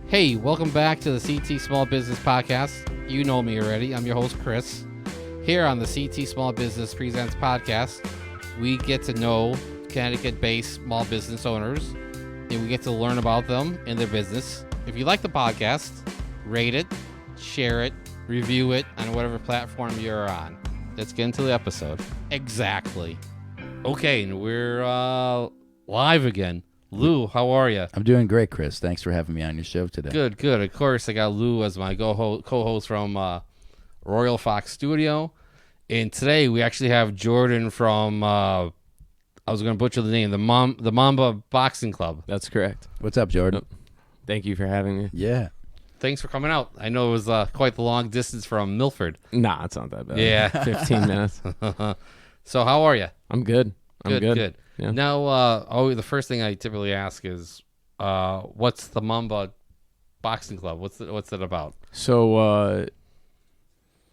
Hey, welcome back to the CT Small Business Podcast. You know me already. I'm your host, Chris. Here on the CT Small Business Presents Podcast, we get to know Connecticut-based small business owners, and we get to learn about them and their business. If you like the podcast, rate it, share it, review it on whatever platform you're on. Let's get into the episode. Exactly. Okay, and we're live again. Lou, how are you? I'm doing great, Chris. Thanks for having me on your show today. Good. Of course, I got Lou as my co-host from Royal Fox Studio. And today we actually have Jourdan from, I was going to butcher the name, the Mamba Boxing Club. That's correct. What's up, Jourdan? Thank you for having me. Yeah. Thanks for coming out. I know it was quite the long distance from Milford. Nah, it's not that bad. Yeah. 15 minutes. So how are you? I'm good. Good. Yeah. Now, the first thing I typically ask is, what's the Mamba Boxing Club? What's it about? So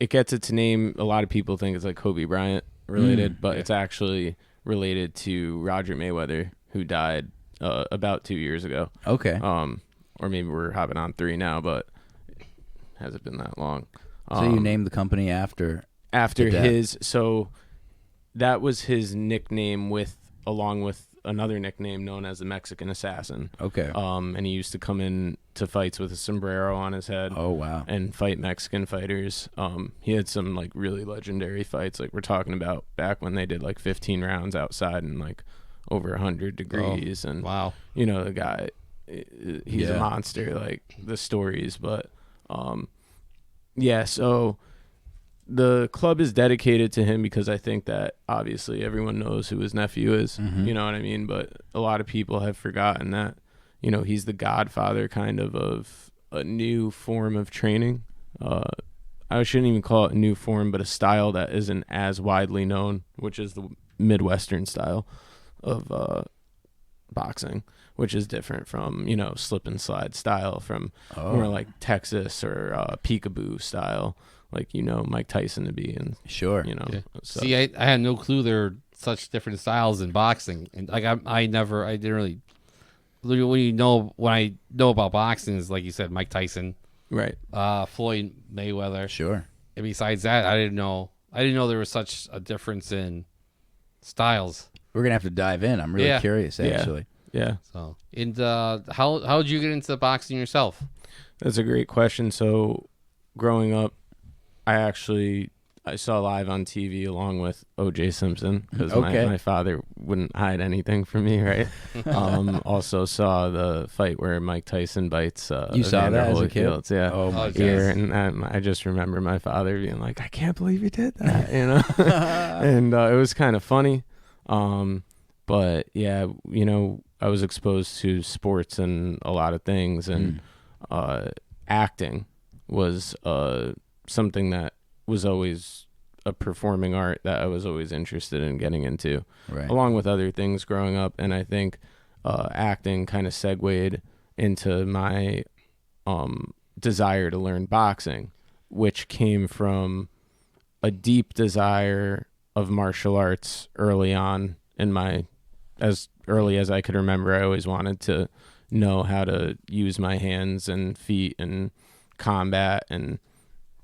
it gets its name. A lot of people think it's like Kobe Bryant related, but it's actually related to Roger Mayweather, who died about 2 years ago. Okay. Or maybe we're hopping on 3 now, but it hasn't been that long. So you named the company after his. So that was his nickname along with another nickname known as the Mexican Assassin. Okay. And he used to come in to fights with a sombrero on his head. Oh, wow. And fight Mexican fighters. He had some like really legendary fights. Like we're talking about back when they did like 15 rounds outside and like over 100 degrees. And wow. You know, the guy, he's a monster, like the stories. But so the club is dedicated to him because I think that obviously everyone knows who his nephew is, you know what I mean? But a lot of people have forgotten that, you know, he's the godfather kind of a new form of training. I shouldn't even call it a new form, but a style that isn't as widely known, which is the Midwestern style of boxing, which is different from, you know, slip and slide style from more like Texas or peekaboo style. Like, you know, Mike Tyson to be, and sure, you know. Yeah. So. See, I had no clue there are such different styles in boxing, and like I didn't really. When I know about boxing is like you said, Mike Tyson, Right. Floyd Mayweather. Sure. And besides that, I didn't know there was such a difference in styles. We're gonna have to dive in. I'm really curious, actually. Yeah. So, and how did you get into boxing yourself? That's a great question. So, growing up, I saw live on TV along with O.J. Simpson because my father wouldn't hide anything from me, right? Also saw the fight where Mike Tyson bites you saw that as a kid? Yeah. Oh, my God. Ear, and I just remember my father being like, I can't believe you did that, you know? And it was kind of funny. But, yeah, you know, I was exposed to sports and a lot of things, and acting was something that was always a performing art that I was always interested in getting into, along with other things growing up. And I think acting kind of segued into my desire to learn boxing, which came from a deep desire of martial arts early on in as early as I could remember. I always wanted to know how to use my hands and feet in combat, and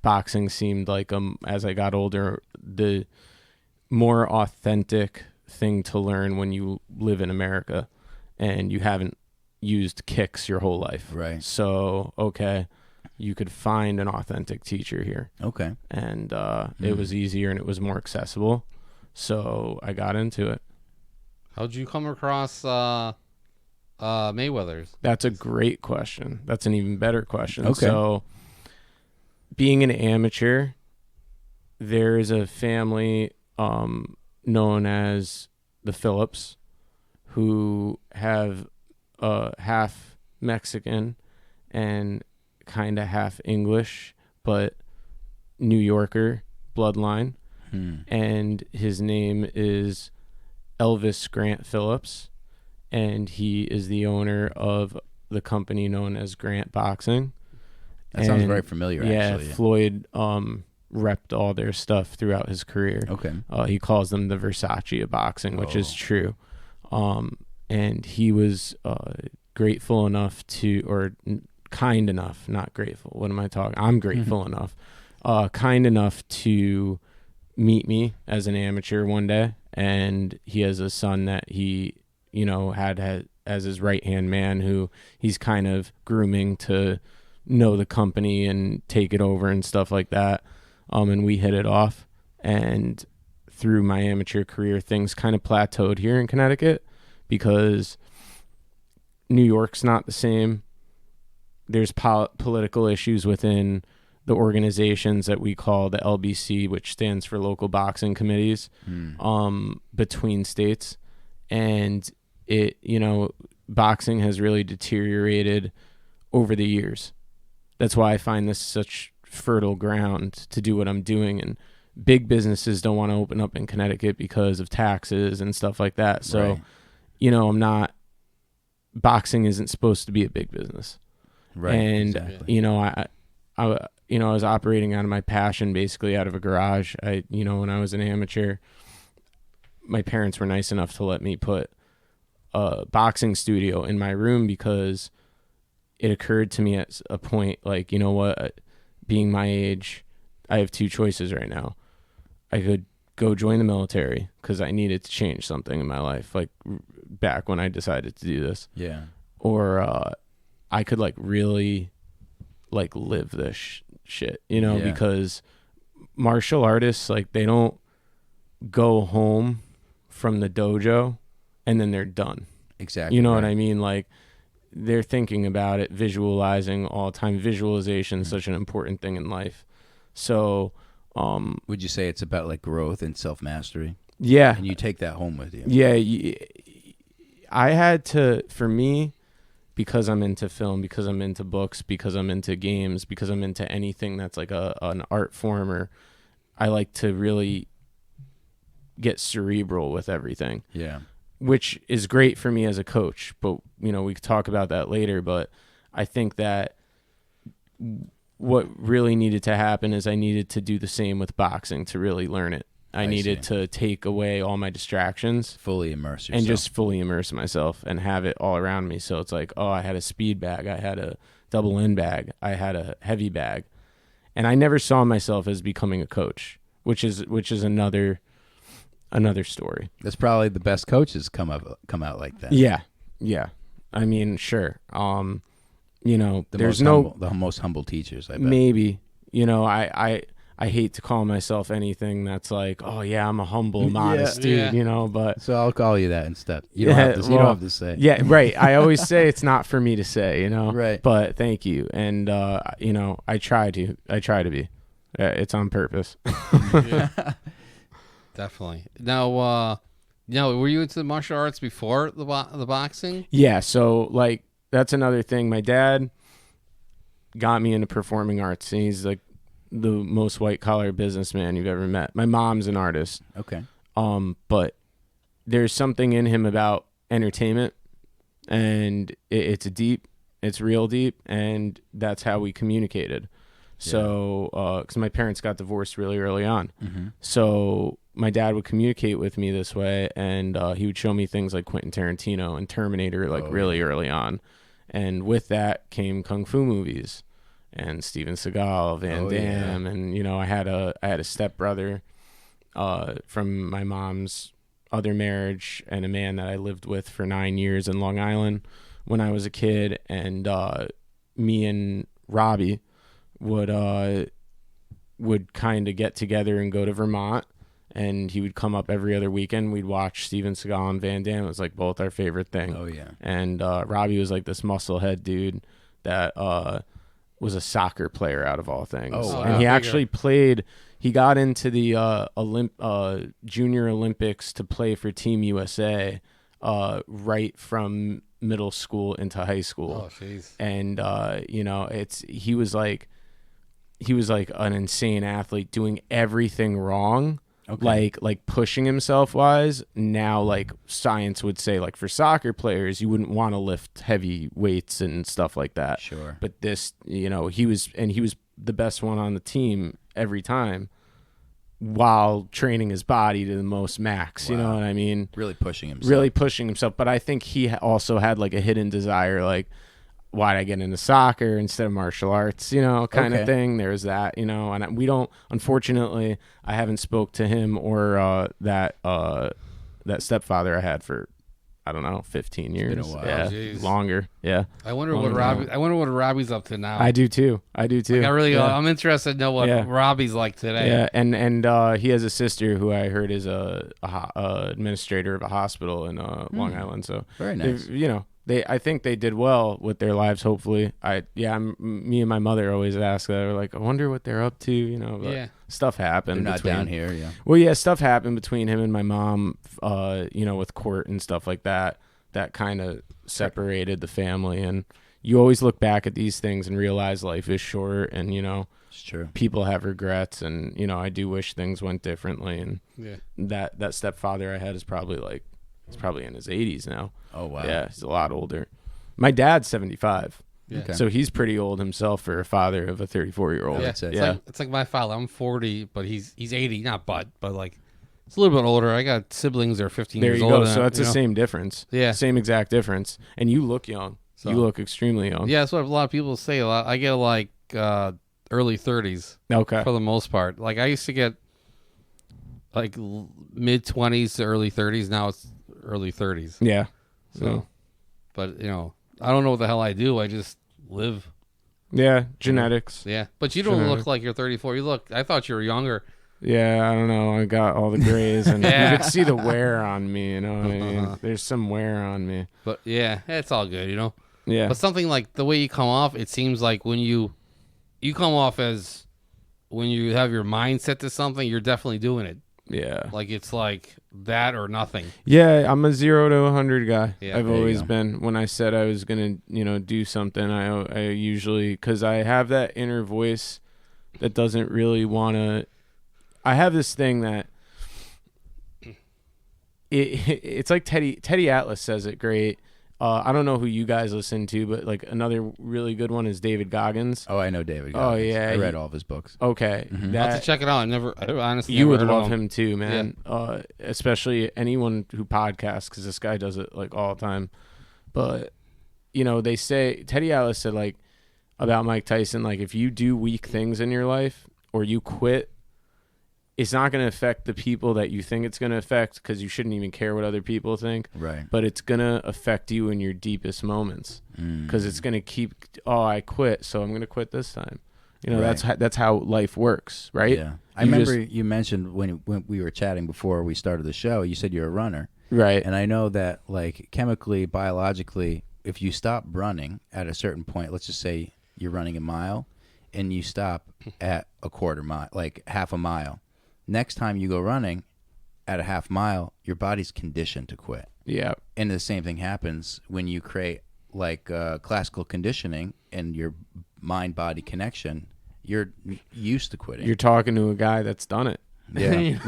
boxing seemed like as I got older, the more authentic thing to learn when you live in America and you haven't used kicks your whole life. Right. So, you could find an authentic teacher here. Okay. And it was easier and it was more accessible. So I got into it. How'd you come across Mayweather's? That's a great question. That's an even better question. Okay. So, being an amateur, there is a family known as the Phillips who have half Mexican and kind of half English, but New Yorker bloodline. And his name is Elvis Grant Phillips, and he is the owner of the company known as Grant Boxing. That sounds very familiar, actually. Yeah, Floyd repped all their stuff throughout his career. Okay. He calls them the Versace of boxing, which is true. And he was grateful enough to, or kind enough, not grateful. What am I talking? I'm grateful enough, kind enough to meet me as an amateur one day. And he has a son that he, had as his right-hand man, who he's kind of grooming to know the company and take it over and stuff like that. And we hit it off. And through my amateur career, things kind of plateaued here in Connecticut because New York's not the same. There's political issues within the organizations that we call the LBC, which stands for local boxing committees, between states. And it, boxing has really deteriorated over the years. That's why I find this such fertile ground to do what I'm doing. And big businesses don't want to open up in Connecticut because of taxes and stuff like that. So, right. Boxing isn't supposed to be a big business. Right. And, exactly. I was operating out of my passion, basically out of a garage. When I was an amateur, my parents were nice enough to let me put a boxing studio in my room because it occurred to me at a point, like, being my age, I have two choices right now. I could go join the military because I needed to change something in my life, like back when I decided to do this. Yeah. Or I could really live this shit, because martial artists, they don't go home from the dojo and then they're done. Exactly. You know what I mean? They're thinking about it, visualizing all the time. Visualization is such an important thing in life. So, would you say it's about growth and self-mastery? Yeah. And you take that home with you. Yeah. I had to, for me, because I'm into film, because I'm into books, because I'm into games, because I'm into anything that's an art form, or I like to really get cerebral with everything. Yeah. Which is great for me as a coach, but we could talk about that later. But I think that what really needed to happen is I needed to do the same with boxing to really learn it. I needed to take away all my distractions, fully immerse yourself, and just fully immerse myself and have it all around me. So it's I had a speed bag, I had a double end bag, I had a heavy bag, and I never saw myself as becoming a coach, which is another story. That's probably the best coaches come out like that. Yeah. I mean, sure. The most humble teachers, I bet. Maybe. I hate to call myself anything that's I'm a humble, modest dude, but so I'll call you that instead. You don't have to say. Yeah, right. I always say it's not for me to say, Right. But thank you. And I try to be. It's on purpose. Yeah. Definitely. Now, were you into the martial arts before the boxing? Yeah, so that's another thing. My dad got me into performing arts, and he's the most white collar businessman you've ever met. My mom's an artist. Okay. But there's something in him about entertainment, and it's real deep, and that's how we communicated. So, because my parents got divorced really early on. Mm-hmm. So my dad would communicate with me this way, and he would show me things like Quentin Tarantino and Terminator really early on. And with that came Kung Fu movies and Steven Seagal, Van Damme. And, I had a stepbrother from my mom's other marriage, and a man that I lived with for 9 years in Long Island when I was a kid. And me and Robbie would kind of get together and go to Vermont, and he would come up every other weekend. We'd watch Steven Seagal and Van Damme. It was both our favorite thing. Oh yeah. And Robbie was this musclehead dude that was a soccer player out of all things. Oh, wow. And he actually played. He got into the Junior Olympics to play for Team USA right from middle school into high school. Oh, jeez. And he was an insane athlete doing everything wrong. Okay. Like pushing himself wise. Now science would say for soccer players you wouldn't want to lift heavy weights and stuff like that. Sure. But this, he was the best one on the team every time, while training his body to the most max. Wow. You know what I mean? Really pushing himself. But I think he also had a hidden desire. why'd I get into soccer instead of martial arts, kind Okay. of thing. There's that, and we don't, unfortunately, I haven't spoke to him or that stepfather I had for, I don't know, 15 years. been a while. Yeah, Jeez. longer. Yeah. I wonder Long what Robbie's up to now. I do too. Like, I really, Yeah. I'm interested to know what Yeah. Robbie's like today. Yeah, and he has a sister who I heard is a administrator of a hospital in Long Island. So Very nice. I think they did well with their lives. Hopefully, me and my mother always ask that. We're like, I wonder what they're up to. But Yeah. stuff happened. They're not between- down here, yeah. Well, yeah, stuff happened between him and my mom. With court and stuff like that. That kind of separated the family, and you always look back at these things and realize life is short, and It's true. people have regrets, and I do wish things went differently, and Yeah. that stepfather I had is probably in his 80s now. Oh, wow. Yeah, he's a lot older. My dad's 75. Yeah. Okay. So he's pretty old himself for a father of a 34-year-old. Yeah, That's it. It's like my father. I'm 40, but he's 80, not but like it's a little bit older. I got siblings that are 15 There years you older. go. than So I- that's you the know? same difference. Yeah. Same exact difference. And you look young. So- You look extremely young. Yeah, that's what a lot of people say. A lot. I get like early 30s Okay. for the most part. Like I used to get like mid 20s to early 30s. Now it's early 30s. Yeah. So, but I don't know what the hell I do. I just live. Yeah. Genetics. Yeah, but you don't Genetic. look like you're 34. You look. I thought you were younger. Yeah, I don't know. I got all the grays, and Yeah. you can see the wear on me. You know what I mean? There's some wear on me. But yeah, it's all good. Yeah. But something like the way you come off, it seems like when you come off as when you have your mind set to something, you're definitely doing it. Yeah. Like it's like that or nothing. Yeah, I'm a 0 to 100 guy. Yeah. I've There you always go. been. When I said I was gonna, do something, I usually, because I have that inner voice that doesn't really want to. I have this thing that it's like Teddy Atlas says it great. I don't know who you guys listen to, but like another really good one is David Goggins. Oh, I know David. Oh, Goggins. yeah, I read he- all of his books. Okay, I'll have that to check it out. I honestly you never would heard of love him too, man. Especially anyone who podcasts, because this guy does it like all the time. But they say Teddy Atlas said like about Mike Tyson, like if you do weak things in your life or you quit, it's not going to affect the people that you think it's going to affect, because you shouldn't even care what other people think. Right. But it's going to affect you in your deepest moments, because it's going to keep, I quit, so I'm going to quit this time. Right. That's how life works, right? Yeah. I remember you mentioned when we were chatting before we started the show, you said you're a runner. Right. And I know that, like, chemically, biologically, if you stop running at a certain point, let's just say you're running a mile and you stop at a quarter mile, like half a mile. Next time you go running at a half mile, your body's conditioned to quit. Yeah. And the same thing happens when you create like classical conditioning and your mind-body connection. You're used to quitting. You're talking to a guy that's done it. Yeah.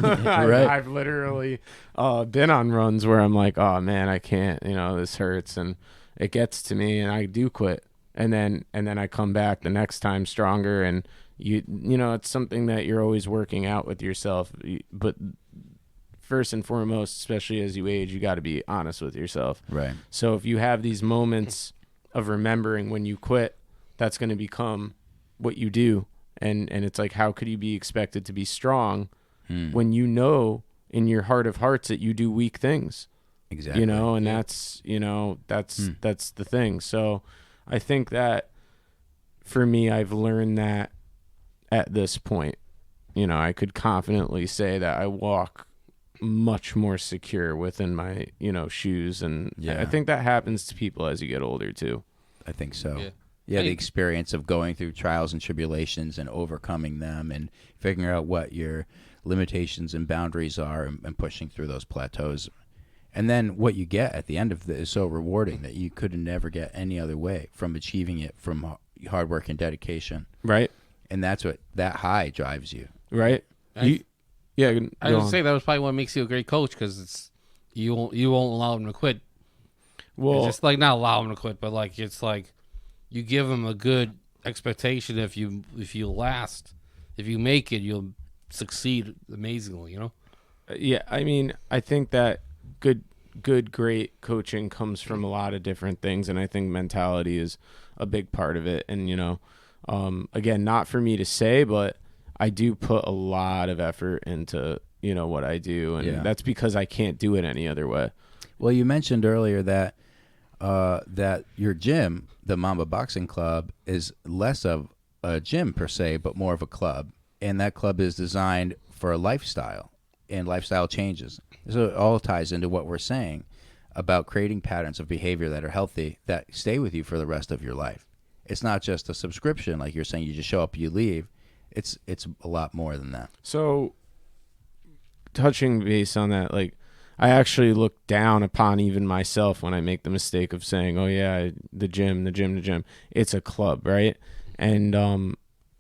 Right. I've literally been on runs where I'm like, oh man, I can't, this hurts, and it gets to me, and I do quit, and then I come back the next time stronger, and it's something that you're always working out with yourself. But first and foremost, especially as you age, you got to be honest with yourself. Right. So if you have these moments of remembering when you quit, that's going to become what you do. And it's like, how could you be expected to be strong when in your heart of hearts that you do weak things? Exactly. And that's the thing. So I think that for me, I've learned that at this point, I could confidently say that I walk much more secure within my, shoes. And Yeah. I think that happens to people as you get older too. I think so. Yeah. Yeah, the Hey. experience of going through trials and tribulations and overcoming them and figuring out what your limitations and boundaries are, and pushing through those plateaus. And then what you get at the end of it is so rewarding that you could never get any other way from achieving it from hard work and dedication. Right. And that's what that high drives you. Right. I Go would on. say that was probably what makes you a great coach, because it's you won't allow them to quit. Well, It's just like not allow them to quit, but like it's like you give them a good expectation. If you last, if you make it, you'll succeed amazingly. yeah, I mean, I think that great coaching comes from a lot of different things, and I think mentality is a big part of it. And, again, not for me to say, but I do put a lot of effort into, what I do. And that's because I can't do it any other way. Well, you mentioned earlier that that your gym, the Mamba Boxing Club, is less of a gym per se, but more of a club. And that club is designed for a lifestyle and lifestyle changes. So it all ties into what we're saying about creating patterns of behavior that are healthy, that stay with you for the rest of your life. It's not just a subscription, like you're saying, you just show up, you leave. It's a lot more than that. So touching base on that, like, I actually look down upon even myself when I make the mistake of saying, oh yeah, the gym. It's a club, right? And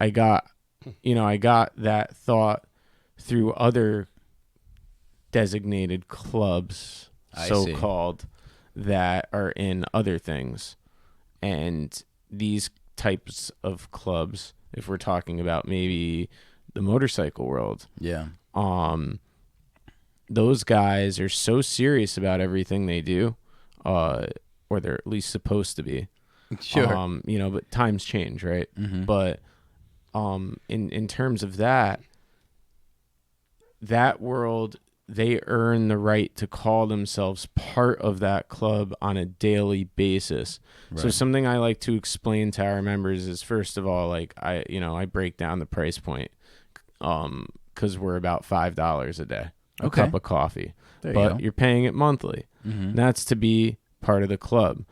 I got that thought through other designated clubs, so-called, that are in other things. And these types of clubs, if we're talking about maybe the motorcycle world, those guys are so serious about everything they do, or they're at least supposed to be. Sure. But times change, right? Mm-hmm. But in terms of that world, they earn the right to call themselves part of that club on a daily basis. Right. So something I like to explain to our members is, first of all, like I break down the price point, because we're about $5 a day, a cup of coffee, but you're paying it monthly. Mm-hmm. And that's to be part of the club.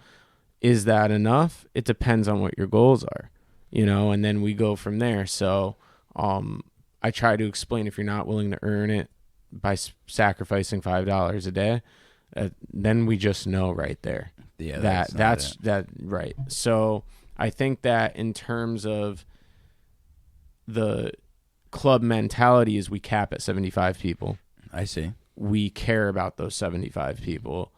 Is that enough? It depends on what your goals are, and then we go from there. So I try to explain, if you're not willing to earn it by sacrificing $5 a day, then we just know right there. Yeah, that's right. So I think that in terms of the club mentality, is we cap at 75 people. I see. We care about those 75 people.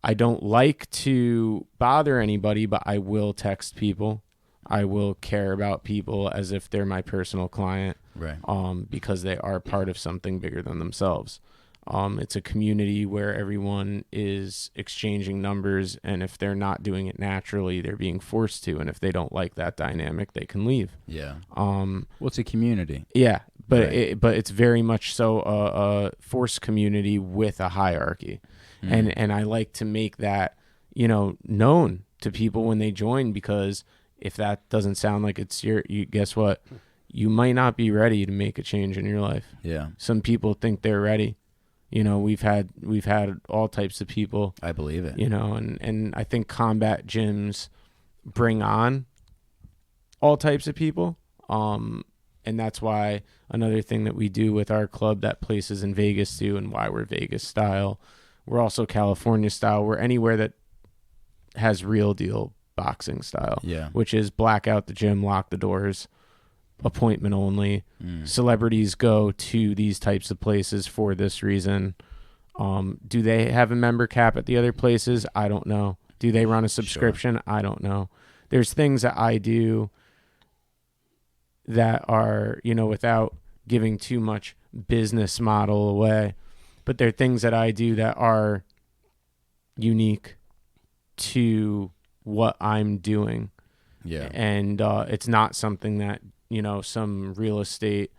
I don't like to bother anybody, but I will text people. I will care about people as if they're my personal client, right? Because they are part of something bigger than themselves. It's a community where everyone is exchanging numbers, and if they're not doing it naturally, they're being forced to. And if they don't like that dynamic, they can leave. Yeah. Well, it's a community. Yeah, but right. It's very much so a forced community with a hierarchy, and I like to make that known to people when they join, because if that doesn't sound like it's you guess what? You might not be ready to make a change in your life. Yeah. Some people think they're ready. We've had all types of people. I believe it. And I think combat gyms bring on all types of people. And that's why another thing that we do with our club that places in Vegas too, and why we're Vegas style. We're also California style. We're anywhere that has real deal boxing style, which is black out the gym, lock the doors, appointment only. Celebrities go to these types of places for this reason. Do they have a member cap at the other places? I don't know. Do they run a subscription? Sure. I don't know. There's things that I do that are, without giving too much business model away, but there are things that I do that are unique to what I'm doing. Yeah. And it's not something that, some real estate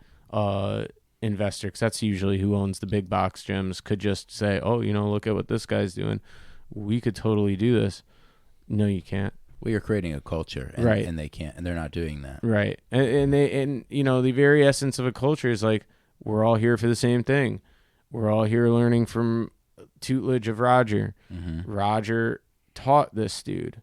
investor, because that's usually who owns the big box gyms, could just say, oh, look at what this guy's doing. We could totally do this. No, you can't. Well, you're creating a culture, and, right? And they can't, and they're not doing that, right? And the very essence of a culture is like, we're all here for the same thing. We're all here learning from tutelage of Roger. Mm-hmm. Roger taught this dude.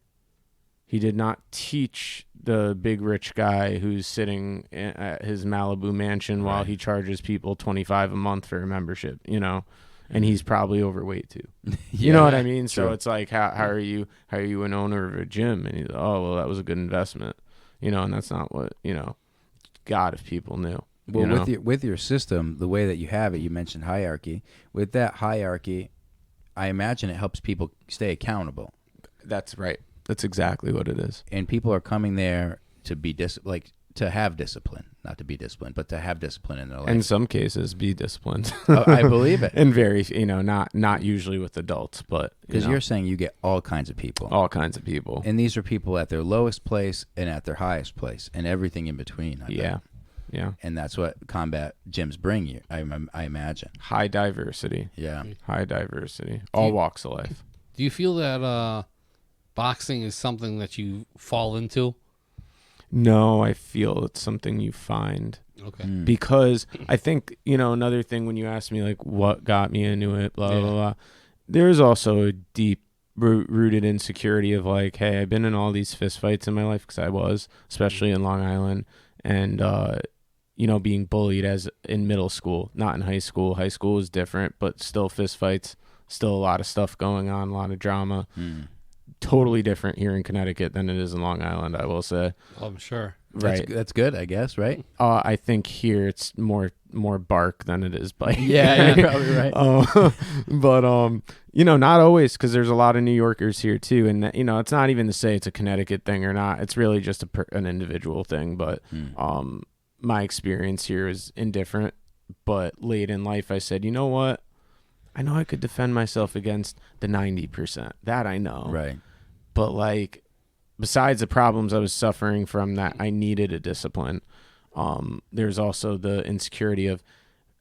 He did not teach the big rich guy who's sitting at his Malibu mansion while he charges people $25 a month for a membership, and he's probably overweight too. You know what I mean? True. So it's like, how are you an owner of a gym? And he's like, oh, well, that was a good investment, and that's not what, God, if people knew. Well, with your system, the way that you have it, you mentioned hierarchy. With that hierarchy, I imagine it helps people stay accountable. That's right. That's exactly what it is. And people are coming there to be to have discipline, not to be disciplined, but to have discipline in their life. In some cases, be disciplined. Oh, I believe it. And very, not usually with adults, but Because you're saying you get all kinds of people. all kinds of people. And these are people at their lowest place and at their highest place and everything in between. I bet. Yeah. And that's what combat gyms bring you, I imagine. High diversity. Yeah. High diversity. All walks of life. Do you feel that boxing is something that you fall into? No, I feel it's something you find. Okay. Because I think, another thing when you ask me, like, what got me into it, blah, blah, blah, there's also a deep rooted insecurity of, like, hey, I've been in all these fist fights in my life, because I was, especially in Long Island, and, being bullied as in middle school, not in high school. High school was different, but still fist fights, still a lot of stuff going on, a lot of drama. Totally different here in Connecticut than it is in Long Island, I will say. I'm sure. Right. That's good, I guess, right? I think here it's more bark than it is bite. Yeah, you're probably right. But not always, because there's a lot of New Yorkers here too, and it's not even to say it's a Connecticut thing or not. It's really just an individual thing. But my experience here is indifferent. But late in life, I said, you know what? I know I could defend myself against the 90%. That I know. Right. But, like, besides the problems I was suffering from that, I needed a discipline. There's also the insecurity of,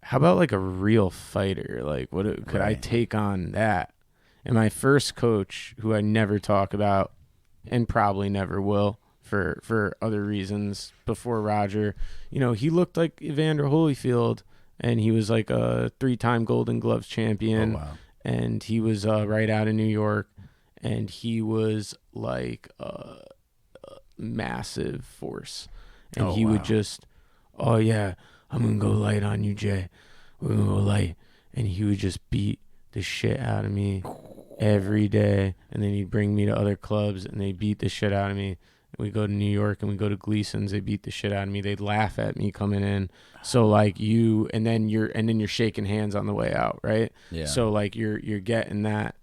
how about, like, a real fighter? Like, what could I take on that? And my first coach, who I never talk about and probably never will for other reasons before Roger, he looked like Evander Holyfield, and he was like a 3-time Golden Gloves champion. Oh, wow. And he was right out of New York. And he was like a massive force. And he would just, oh, yeah, I'm going to go light on you, Jay. We're going to go light. And he would just beat the shit out of me every day. And then he'd bring me to other clubs, and they beat the shit out of me. And we go to New York, and we go to Gleason's. They beat the shit out of me. They'd laugh at me coming in. So like and then you're shaking hands on the way out, right? Yeah. So like you're getting that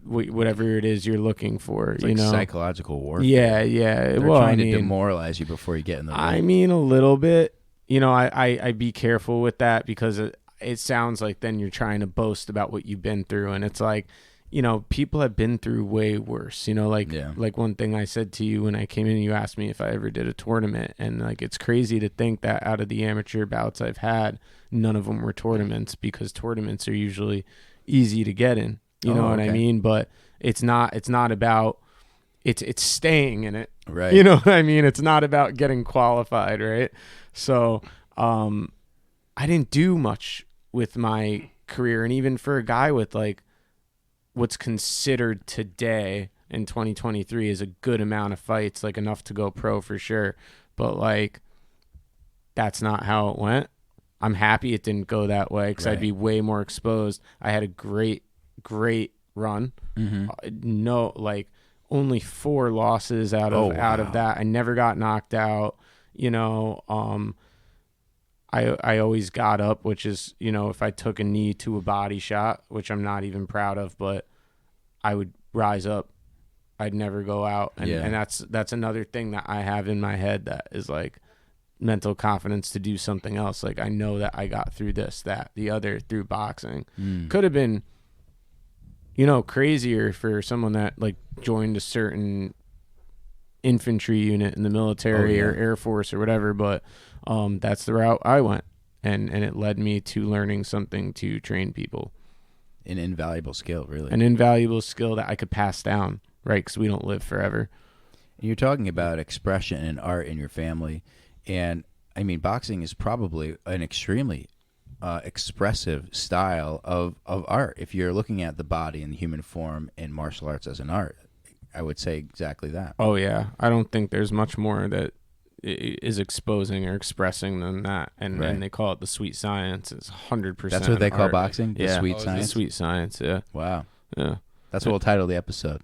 whatever it is you're looking for, It's like psychological warfare. Yeah. They're trying to demoralize you before you get in the ring. I mean, a little bit. I be careful with that, because it sounds like then you're trying to boast about what you've been through, and it's like, people have been through way worse. Like one thing I said to you when I came in, you asked me if I ever did a tournament, and like it's crazy to think that out of the amateur bouts I've had, none of them were tournaments, because tournaments are usually easy to get in. You know what I mean? But it's not about it's staying in it. Right. You know what I mean? It's not about getting qualified, right? So I didn't do much with my career, and even for a guy with like what's considered today in 2023 is a good amount of fights, like enough to go pro for sure. But like, that's not how it went. I'm happy it didn't go that way, because I'd be way more exposed. I had a great run. No, like only 4 losses out of that. I never got knocked out. I always got up, which is, if I took a knee to a body shot, which I'm not even proud of, but I would rise up. I'd never go out. And that's another thing that I have in my head, that is like mental confidence to do something else. Like, I know that I got through this, that, the other, through boxing. Could have been, crazier for someone that like joined a certain infantry unit in the military or Air Force or whatever, but that's the route I went, and it led me to learning something to train people. An invaluable skill, really. An invaluable skill that I could pass down, right? Because we don't live forever. And you're talking about expression and art in your family, and I mean, boxing is probably an extremely expressive style of art. If you're looking at the body and the human form in martial arts as an art, I would say exactly that. Oh yeah, I don't think there's much more that is exposing or expressing than that, and they call it the sweet science. It's 100%. That's what they call boxing. The sweet science. The sweet science. Yeah. Wow. Yeah. That's what we'll title the episode.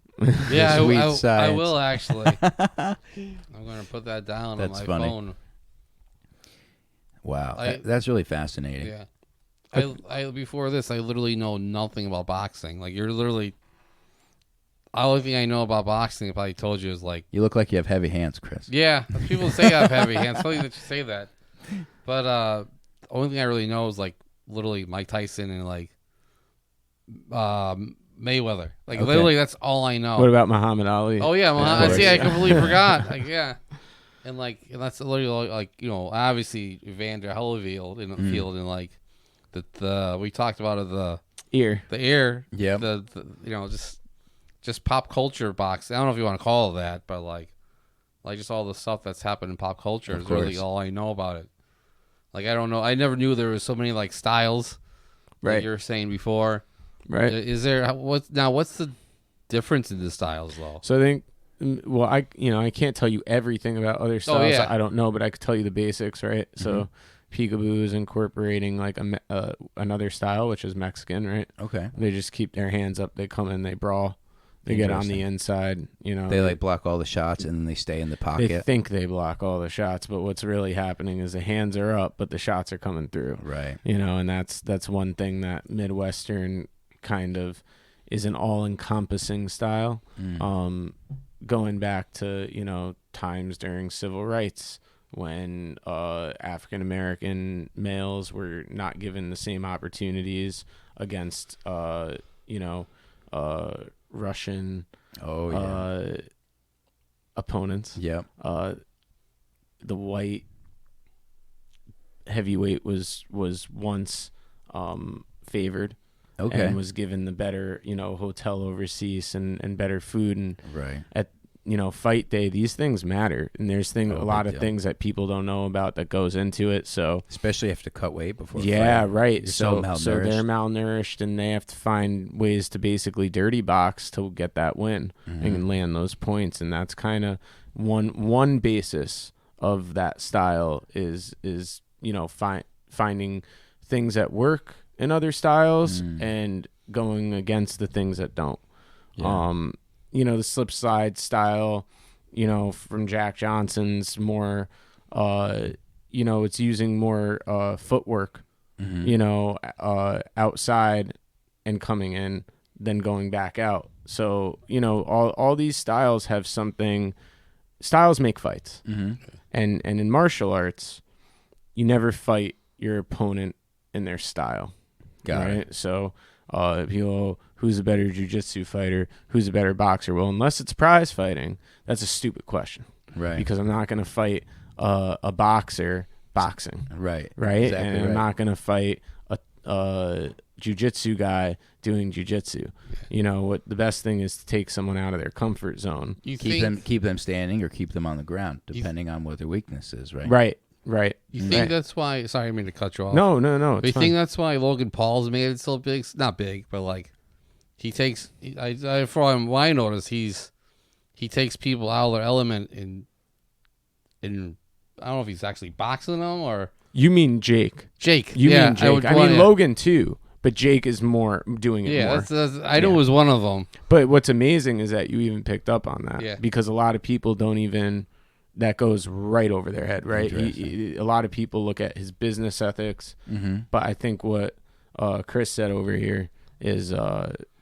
Yeah, science. I will actually. I'm going to put that down on my phone. Wow, that's really fascinating. Yeah. I before this, I literally know nothing about boxing. Like, you're literally the only thing I know about boxing, I probably told you, is like, You look like you have heavy hands, Chris. yeah, people say I have heavy hands. Funny that you say that. But the only thing I really know is like literally Mike Tyson and like Mayweather. Like Okay. literally, that's all I know. What about Muhammad Ali? Oh yeah, well, Of I course. see. I completely forgot. Like yeah, and that's literally like obviously Evander Holyfield in the field, and like the we talked about it, the Ear. Yep. the just pop culture boxing. I don't know if you want to call it that, but like just all the stuff that's happened in pop culture Of is really course. all I know about it. Like I don't know. I never knew there was so many like styles. Like Right. you were saying before. Right. Is there what's the difference in the styles though? So I think, well, I can't tell you everything about other styles. yeah. I don't know, but I could tell you the basics, right? So Peekaboo is incorporating like another style, which is Mexican, right? Okay. They just keep their hands up. They come in, they brawl, they get on the inside. They like block all the shots and then they stay in the They pocket. think they block all the shots, but what's really happening is the hands are up, but the shots are coming through. Right. And that's one thing that Midwestern kind of is an all-encompassing style. Going back to times during civil rights when African American males were not given the same opportunities against Russian Oh yeah. opponents. Yep. The white heavyweight was once favored. Okay. And was given the better, hotel overseas and better food. And Right. at, fight day, these things matter. And there's a lot big of deal. things that people don't know about that goes into it. So, Especially if you have to cut weight before. yeah, fighting. right. You're So malnourished. they're malnourished and they have to find ways to basically dirty box to get that win and land those points. And that's kind of one basis of that style is finding things that work in other styles and going against the things that don't. Yeah. The slip slide style, from Jack Johnson's more, it's using more footwork, outside and coming in than going back out. So, all these styles have something. Styles make fights. And in martial arts, you never fight your opponent in their style. Got it. So, who's a better jiu-jitsu fighter? Who's a better boxer? Well, unless it's prize fighting, that's a stupid question. Right. Because I'm not going to fight a boxer boxing. Right. Right. Exactly And I'm right. not going to fight a jiu-jitsu guy doing jiu-jitsu. What the best thing is to take someone out of their comfort zone. Keep them standing or keep them on the ground, depending on what their weakness is. Right. Right. You think that's why? Sorry, I didn't mean to cut you off. No. But you It's think fine. that's why Logan Paul's made it so big? Not big, but like he takes. From what I noticed, he takes people out of their element in. I don't know if he's actually boxing them or You mean Jake? Jake. You yeah, mean Jake? I mean Logan too, but Jake is more doing it more. That's, I know it was one of them. But what's amazing is that you even picked up on that. Yeah. Because a lot of people don't even. That goes right over their head, right? A lot of people look at his business ethics, but I think what Chris said over here is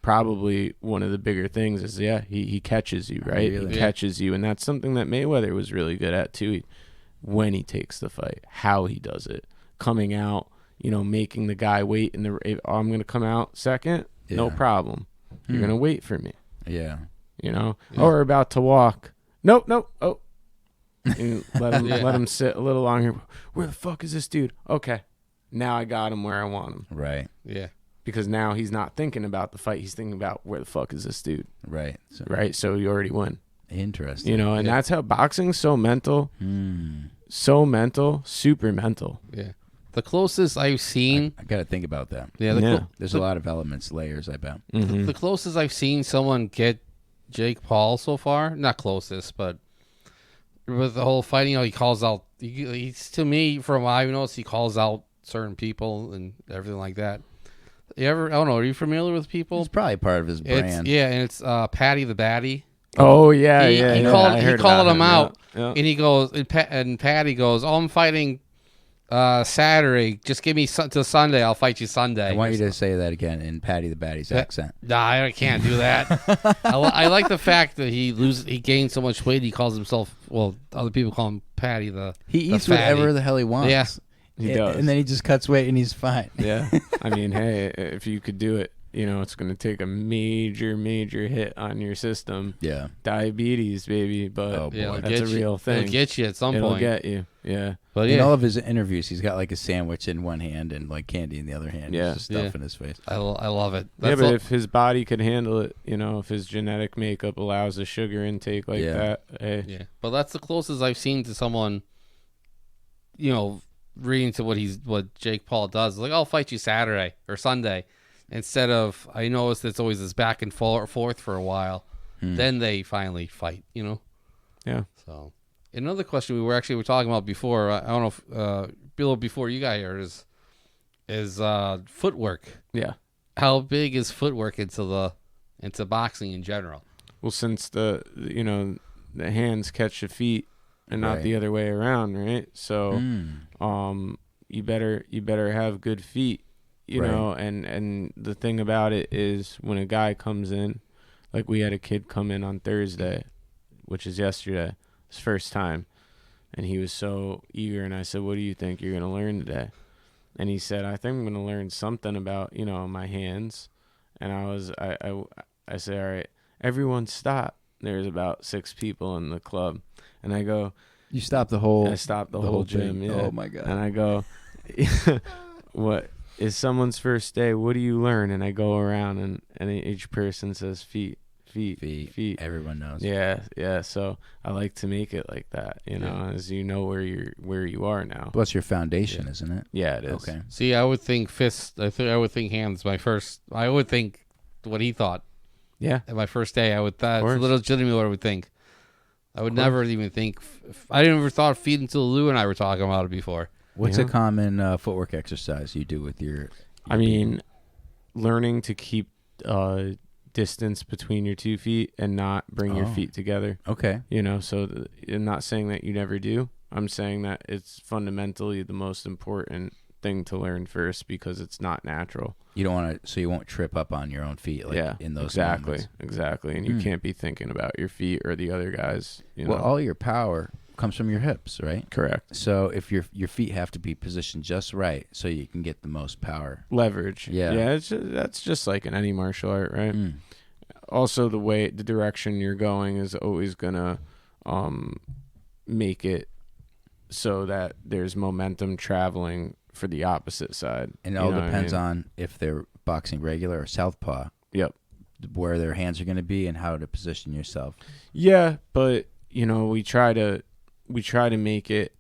probably one of the bigger things is, he catches you, right? Really? He catches you, and that's something that Mayweather was really good at too. When he takes the fight, how he does it, coming out, making the guy wait I'm going to come out second, no Yeah. problem. You're going to wait for me, Yeah. or about to walk. Nope. Oh. And let him sit a little longer. Where the fuck is this dude? Okay, now I got him where I want him. Right. Yeah. Because now he's not thinking about the fight. He's thinking about where the fuck is this dude? Right. Right. So you already win. Interesting. And that's how boxing's so mental, super mental. Yeah. The closest I've seen. I got to think about that. Yeah. There's a lot of elements, layers, I bet. The closest I've seen someone get Jake Paul so far. Not closest, but with the whole fighting, he calls out. He's to me, from what I've noticed, he calls out certain people and everything like that. I don't know. Are you familiar with people? It's probably part of his brand. And it's Patty the Baddie. Oh yeah, He I called heard called about him out, Yeah. and he goes, and Patty goes, "Oh, I'm fighting Saturday. Just give me till Sunday. I'll fight you Sunday. I want you to say that again in Patty the Batty's accent. Nah, I can't do that. I like the fact that he gained so much weight. He calls himself, well, other people call him Patty He eats whatever the hell he wants. Yeah. He does. And then he just cuts weight and he's fine. Yeah. I mean, hey, if you could do it, it's going to take a major, major hit on your system. Yeah. Diabetes, baby. But that's a real thing. It'll get you at some point. It'll get you. Yeah. But in all of his interviews, he's got like a sandwich in one hand and like candy in the other hand. Yeah. He's just stuff in his face. I love it. But if his body could handle it, if his genetic makeup allows a sugar intake like that, hey. Yeah. But that's the closest I've seen to someone, reading to what Jake Paul does. Like, I'll fight you Saturday or Sunday. Instead of, I noticed it's always this back and forth for a while. Then they finally fight, Yeah. So, another question we were talking about before, I don't know if, Bill, before you got here, is footwork. Yeah. How big is footwork into boxing in general? Well, since the hands catch the feet and not the other way around, right? So, you better have good feet. You know, and the thing about it is when a guy comes in, like we had a kid come in on Thursday, which is yesterday, his first time, and he was so eager, and I said, what do you think you're going to learn today? And he said, I think I'm going to learn something about, my hands. And I said, all right, everyone stop. There's about 6 people in the club. And I go, you stopped the whole... I stopped the whole gym, yeah. Oh, my God. And I go, what is someone's first day? What do you learn? And I go around and each person says feet. Everyone knows. Yeah. So I like to make it like that, as where you are now. Well, that's your foundation, isn't it? Yeah, it is. Okay. See, I would think fists. I would think hands. I would think what he thought. Yeah. At my first day, that's a little legitimately what I would think. I would never even think. I didn't ever thought of feet until Lou and I were talking about it before. What's a common footwork exercise you do with your I mean, learning to keep distance between your 2 feet and not bring your feet together. Okay. So I'm not saying that you never do. I'm saying that it's fundamentally the most important thing to learn first because it's not natural. You don't want to, so you won't trip up on your own feet in those moments. Exactly. And you can't be thinking about your feet or the other guys. Well, all your power comes from your hips, right? Correct. So if your feet have to be positioned just right so you can get the most power. Leverage. Yeah, that's just like in any martial art, right? Also, the direction you're going is always going to make it so that there's momentum traveling for the opposite side. And it all depends on if they're boxing regular or southpaw. Yep. Where their hands are going to be and how to position yourself. Yeah, but, we try to make it,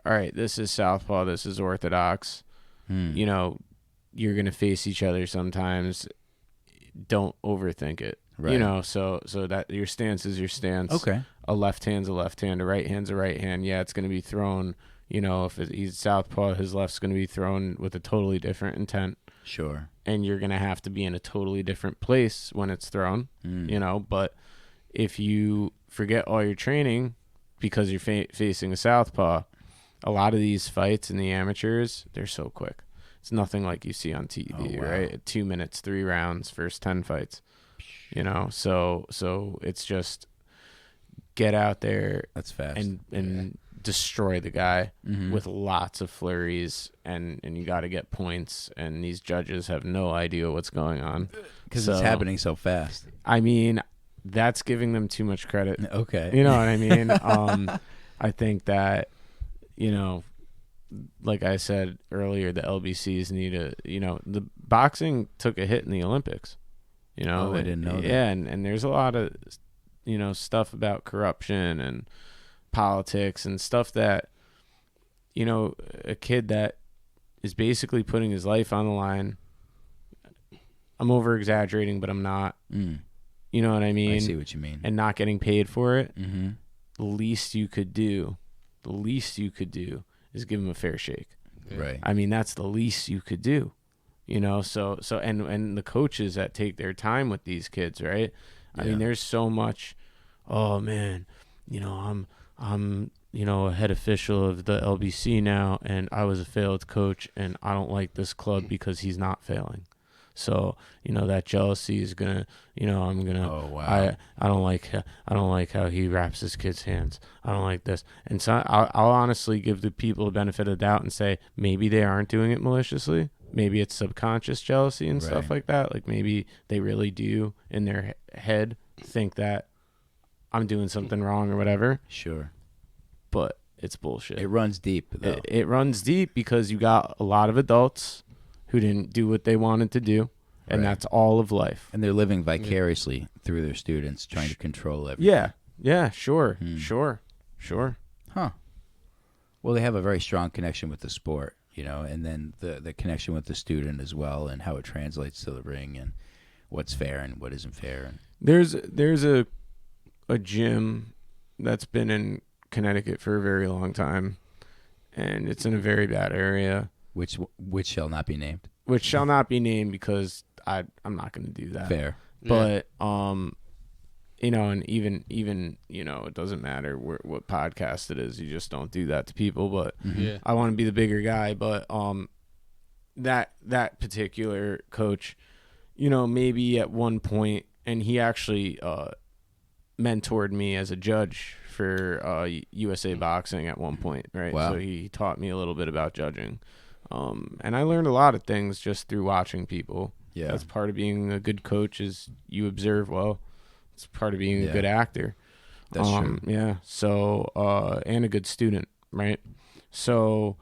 all right, this is southpaw, this is orthodox. You're going to face each other sometimes. Don't overthink it. Right. So that your stance is your stance. Okay. A left hand's a left hand, a right hand's a right hand. Yeah, it's going to be thrown, if he's southpaw, his left's going to be thrown with a totally different intent. Sure. And you're going to have to be in a totally different place when it's thrown, but if you forget all your training because you're facing a southpaw, a lot of these fights in the amateurs, they're so quick. It's nothing like you see on TV, right? 2 minutes, 3 rounds, first 10 fights. So it's just get out there. That's fast. And destroy the guy with lots of flurries, and you got to get points, and these judges have no idea what's going on. Because it's happening so fast. I mean, that's giving them too much credit. Okay. You know what I mean? I think that, like I said earlier, the LBCs need the boxing took a hit in the Olympics. I didn't know that. Yeah, and there's a lot of, stuff about corruption and politics and stuff that, a kid that is basically putting his life on the line. I'm over exaggerating, but I'm not. You know what I mean? I see what you mean. And not getting paid for it. Mm-hmm. The least you could do is give him a fair shake. Right. I mean, that's the least you could do. So and the coaches that take their time with these kids, right? I mean, there's so much, oh man, I'm, a head official of the LBC now, and I was a failed coach, and I don't like this club because he's not failing. So, that jealousy is gonna, I'm gonna. Oh wow. I don't like how he wraps his kids' hands. I don't like this. And so I'll honestly give the people the benefit of the doubt and say maybe they aren't doing it maliciously. Maybe it's subconscious jealousy and stuff like that. Like maybe they really do in their head think that I'm doing something wrong or whatever. Sure. But it's bullshit. It runs deep, though. It runs deep because you got a lot of adults who didn't do what they wanted to do, and that's all of life. And they're living vicariously through their students, trying to control everything. Yeah, sure. Huh. Well, they have a very strong connection with the sport, and then the connection with the student as well, and how it translates to the ring, and what's fair and what isn't fair. And There's a gym that's been in Connecticut for a very long time, and it's in a very bad area. Which shall not be named. Which shall not be named because I'm not going to do that. Fair. But and even it doesn't matter what podcast it is. You just don't do that to people. But I want to be the bigger guy. But that particular coach, maybe at one point, and he actually mentored me as a judge for USA Boxing at one point, right? Wow. So he taught me a little bit about judging. And I learned a lot of things just through watching people. Yeah. That's part of being a good coach is you observe well. It's part of being a good actor. That's true. Yeah. So, and a good student, right? So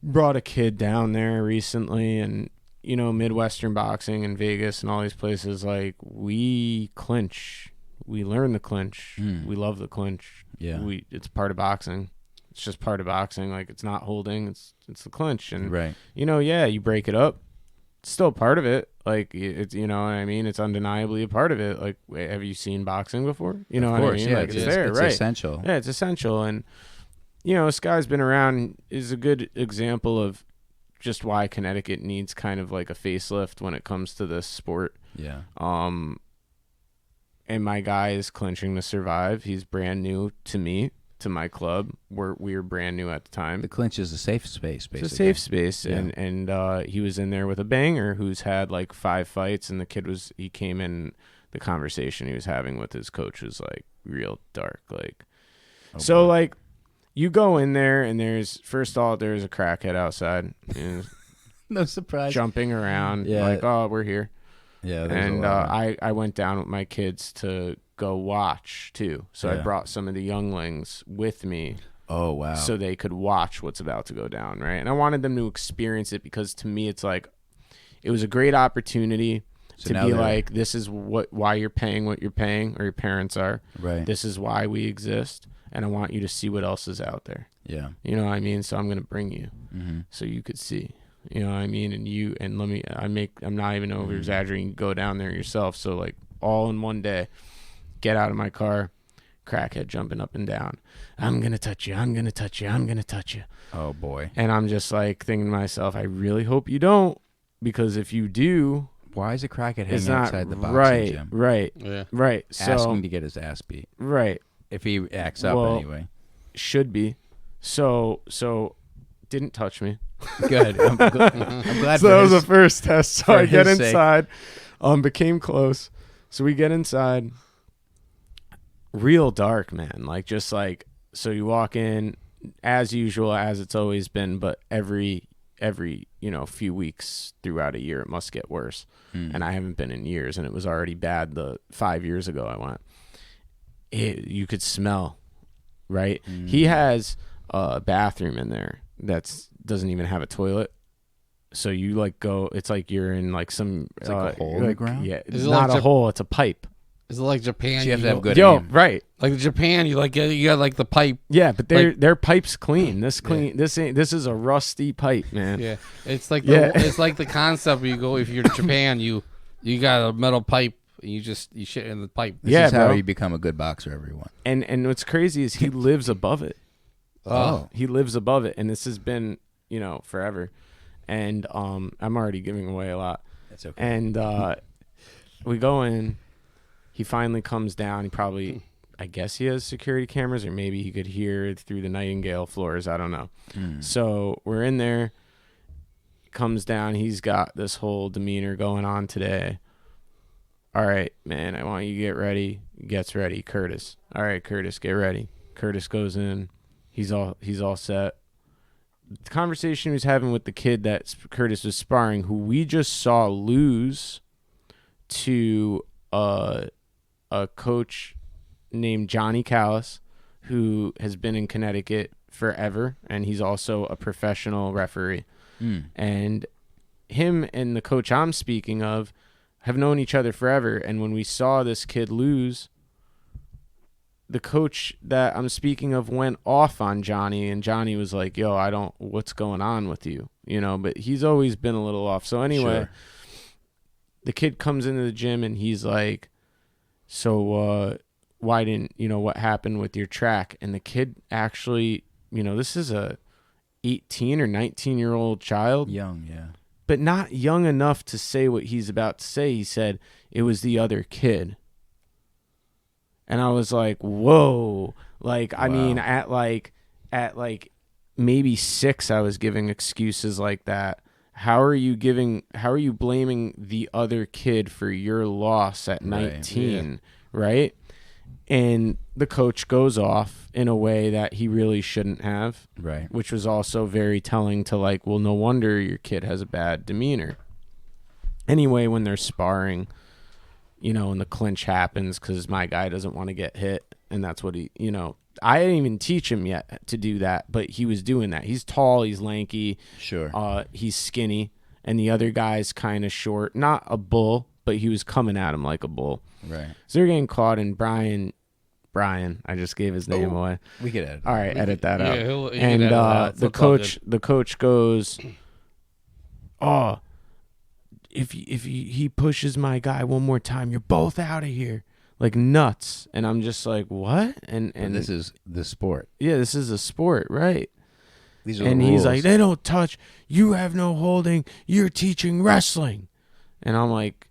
brought a kid down there recently, and, Midwestern boxing in Vegas and all these places, like, we clinch. We learn the clinch. We love the clinch. Yeah. It's part of boxing. It's just part of boxing. Like, it's not holding. It's the clinch. And, you break it up. It's still part of it. Like, it's, what I mean? It's undeniably a part of it. Like, have you seen boxing before? What I mean? Yeah, like, it's there, it's right? essential. Yeah, it's essential. And, this guy's been around, is a good example of just why Connecticut needs kind of like a facelift when it comes to this sport. Yeah. And my guy is clinching to survive. He's brand new to me, to my club. We were brand new at the time. The clinch is a safe space, basically. It's a safe space, Yeah. and he was in there with a banger who's had like 5 fights, and he came in, the conversation he was having with his coach was like real dark, like. So like, you go in there and there's a crackhead outside, No surprise. jumping around, like, oh, we're here. Yeah, And I went down with my kids to go watch too. So I brought some of the younglings with me. Oh, wow. So they could watch what's about to go down, right? And I wanted them to experience it because to me it's like it was a great opportunity to be like, this is why you're paying what you're paying, or your parents are. Right. This is why we exist, and I want you to see what else is out there. Yeah. You know what I mean? So I'm going to bring you so you could see. You know what I mean? And I'm not even over exaggerating. Go down there yourself. So like all in one day, get out of my car, crackhead jumping up and down. I'm going to touch you. I'm going to touch you. I'm going to touch you. Oh boy. And I'm just like thinking to myself, I really hope you don't, because if you do, why is a crackhead hanging not outside the boxing gym? Right. Yeah. Right. So, Asking to get his ass beat. Right. If he acts up anyway. Should be. So didn't touch me. Good. I'm glad So for that was his, the first test. So I get his sake. inside, became close. So we get inside. Real dark, man. Like, just like, so you walk in as usual, as it's always been, but every few weeks throughout a year, it must get worse. And I haven't been in years, and it was already bad the 5 years ago I went. You could smell, right? He has a bathroom in there doesn't even have a toilet. So you like go, it's like you're in like some It's like a hole in the ground? Yeah, it's Is it not like a hole, it's a pipe. Is it like Japan? So you have to have good Yo, aim. right. Like Japan, you got like the pipe. Yeah, but their pipe's clean. This is a rusty pipe, man. Yeah, it's like Yeah. like the concept where you go, if you're to Japan, you got a metal pipe and you shit in the pipe. This is how bro. you become a good boxer, everyone. And what's crazy is he lives above it. Oh. He lives above it, and this has been, forever. And I'm already giving away a lot. That's okay. And we go in. He finally comes down. I guess he has security cameras, or maybe he could hear through the Nightingale floors. I don't know. So we're in there. Comes down. He's got this whole demeanor going on today. All right, man, I want you to get ready. Gets ready. Curtis. All right, Curtis, get ready. Curtis goes in. He's all set. The conversation he was having with the kid that Curtis was sparring, who we just saw lose to a coach named Johnny Callis, who has been in Connecticut forever, and he's also a professional referee. And him and the coach I'm speaking of have known each other forever, and when we saw this kid lose, the coach that I'm speaking of went off on Johnny, and Johnny was like, yo, what's going on with you? But he's always been a little off. So anyway, the kid comes into the gym and he's like, so why didn't, what happened with your track? And the kid actually, this is a 18 or 19-year-old child. Young, yeah. But not young enough to say what he's about to say. He said, it was the other kid. And I was like, whoa. Like, I mean, at maybe 6, I was giving excuses like that. How are you blaming the other kid for your loss at 19, right? And the coach goes off in a way that he really shouldn't have, right? Which was also very telling to like, well, no wonder your kid has a bad demeanor. Anyway, when they're sparring, and the clinch happens because my guy doesn't want to get hit, and that's what I didn't even teach him yet to do that, but he was doing that. He's tall, he's lanky, sure. He's skinny, and the other guy's kind of short, not a bull, but he was coming at him like a bull. Right. So they're getting caught, and Brian, I just gave his name away. We could edit. All right, edit that out. Yeah, and the coach goes, "Oh, if he pushes my guy one more time, you're both out of here." Like nuts. And I'm just like, "What?" And this is the sport. Yeah, this is a sport, right? These are and the he's rules. like, "They don't touch. You have no holding. You're teaching wrestling." And I'm like,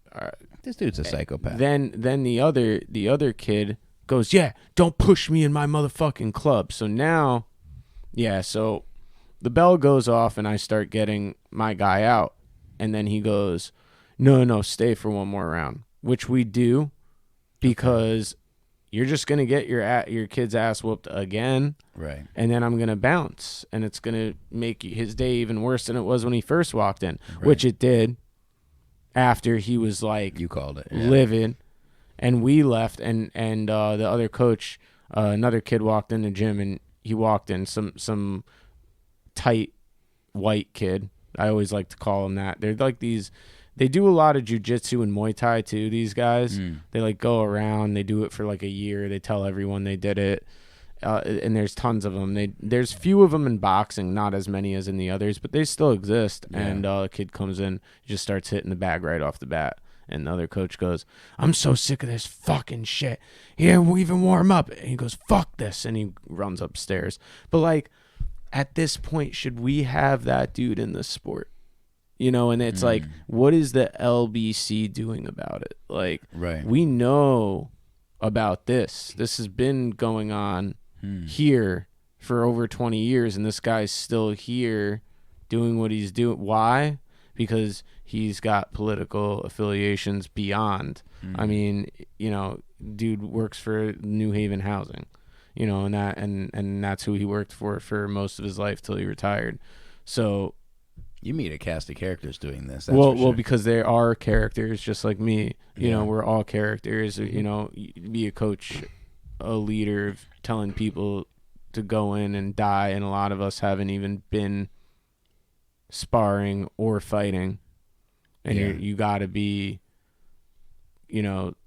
this dude's a psychopath. Then the other kid goes, "Yeah, don't push me in my motherfucking club." So now, so the bell goes off and I start getting my guy out. And then he goes, no, stay for one more round, which we do because you're just going to get your kid's ass whooped again. Right. And then I'm going to bounce, and it's going to make his day even worse than it was when he first walked in, right. Which it did after he was like, you called it, livid. And we left, and the other coach, another kid walked in the gym, and he walked in, some tight white kid. I always like to call them that. They're like these, they do a lot of jiu-jitsu and Muay Thai too, these guys. They like go around, they do it for like a year, they tell everyone they did it. And there's tons of them. There's few of them in boxing, not as many as in the others, but they still exist. Yeah. And a kid comes in, just starts hitting the bag right off the bat. And the other coach goes, "I'm so sick of this fucking shit. Here, we'll even warm up." And he goes, "Fuck this." And he runs upstairs. But like, at this point, should we have that dude in the sport? And it's like, what is the LBC doing about it? Like, right. We know about this. This has been going on here for over 20 years, and this guy's still here doing what he's doing. Why? Because he's got political affiliations beyond. I mean, dude works for New Haven Housing. And that's who he worked for most of his life till he retired. So you meet a cast of characters doing this. Well, because they are characters just like me. We're all characters. Be a coach, a leader, telling people to go in and die, and a lot of us haven't even been sparring or fighting. And you got to be,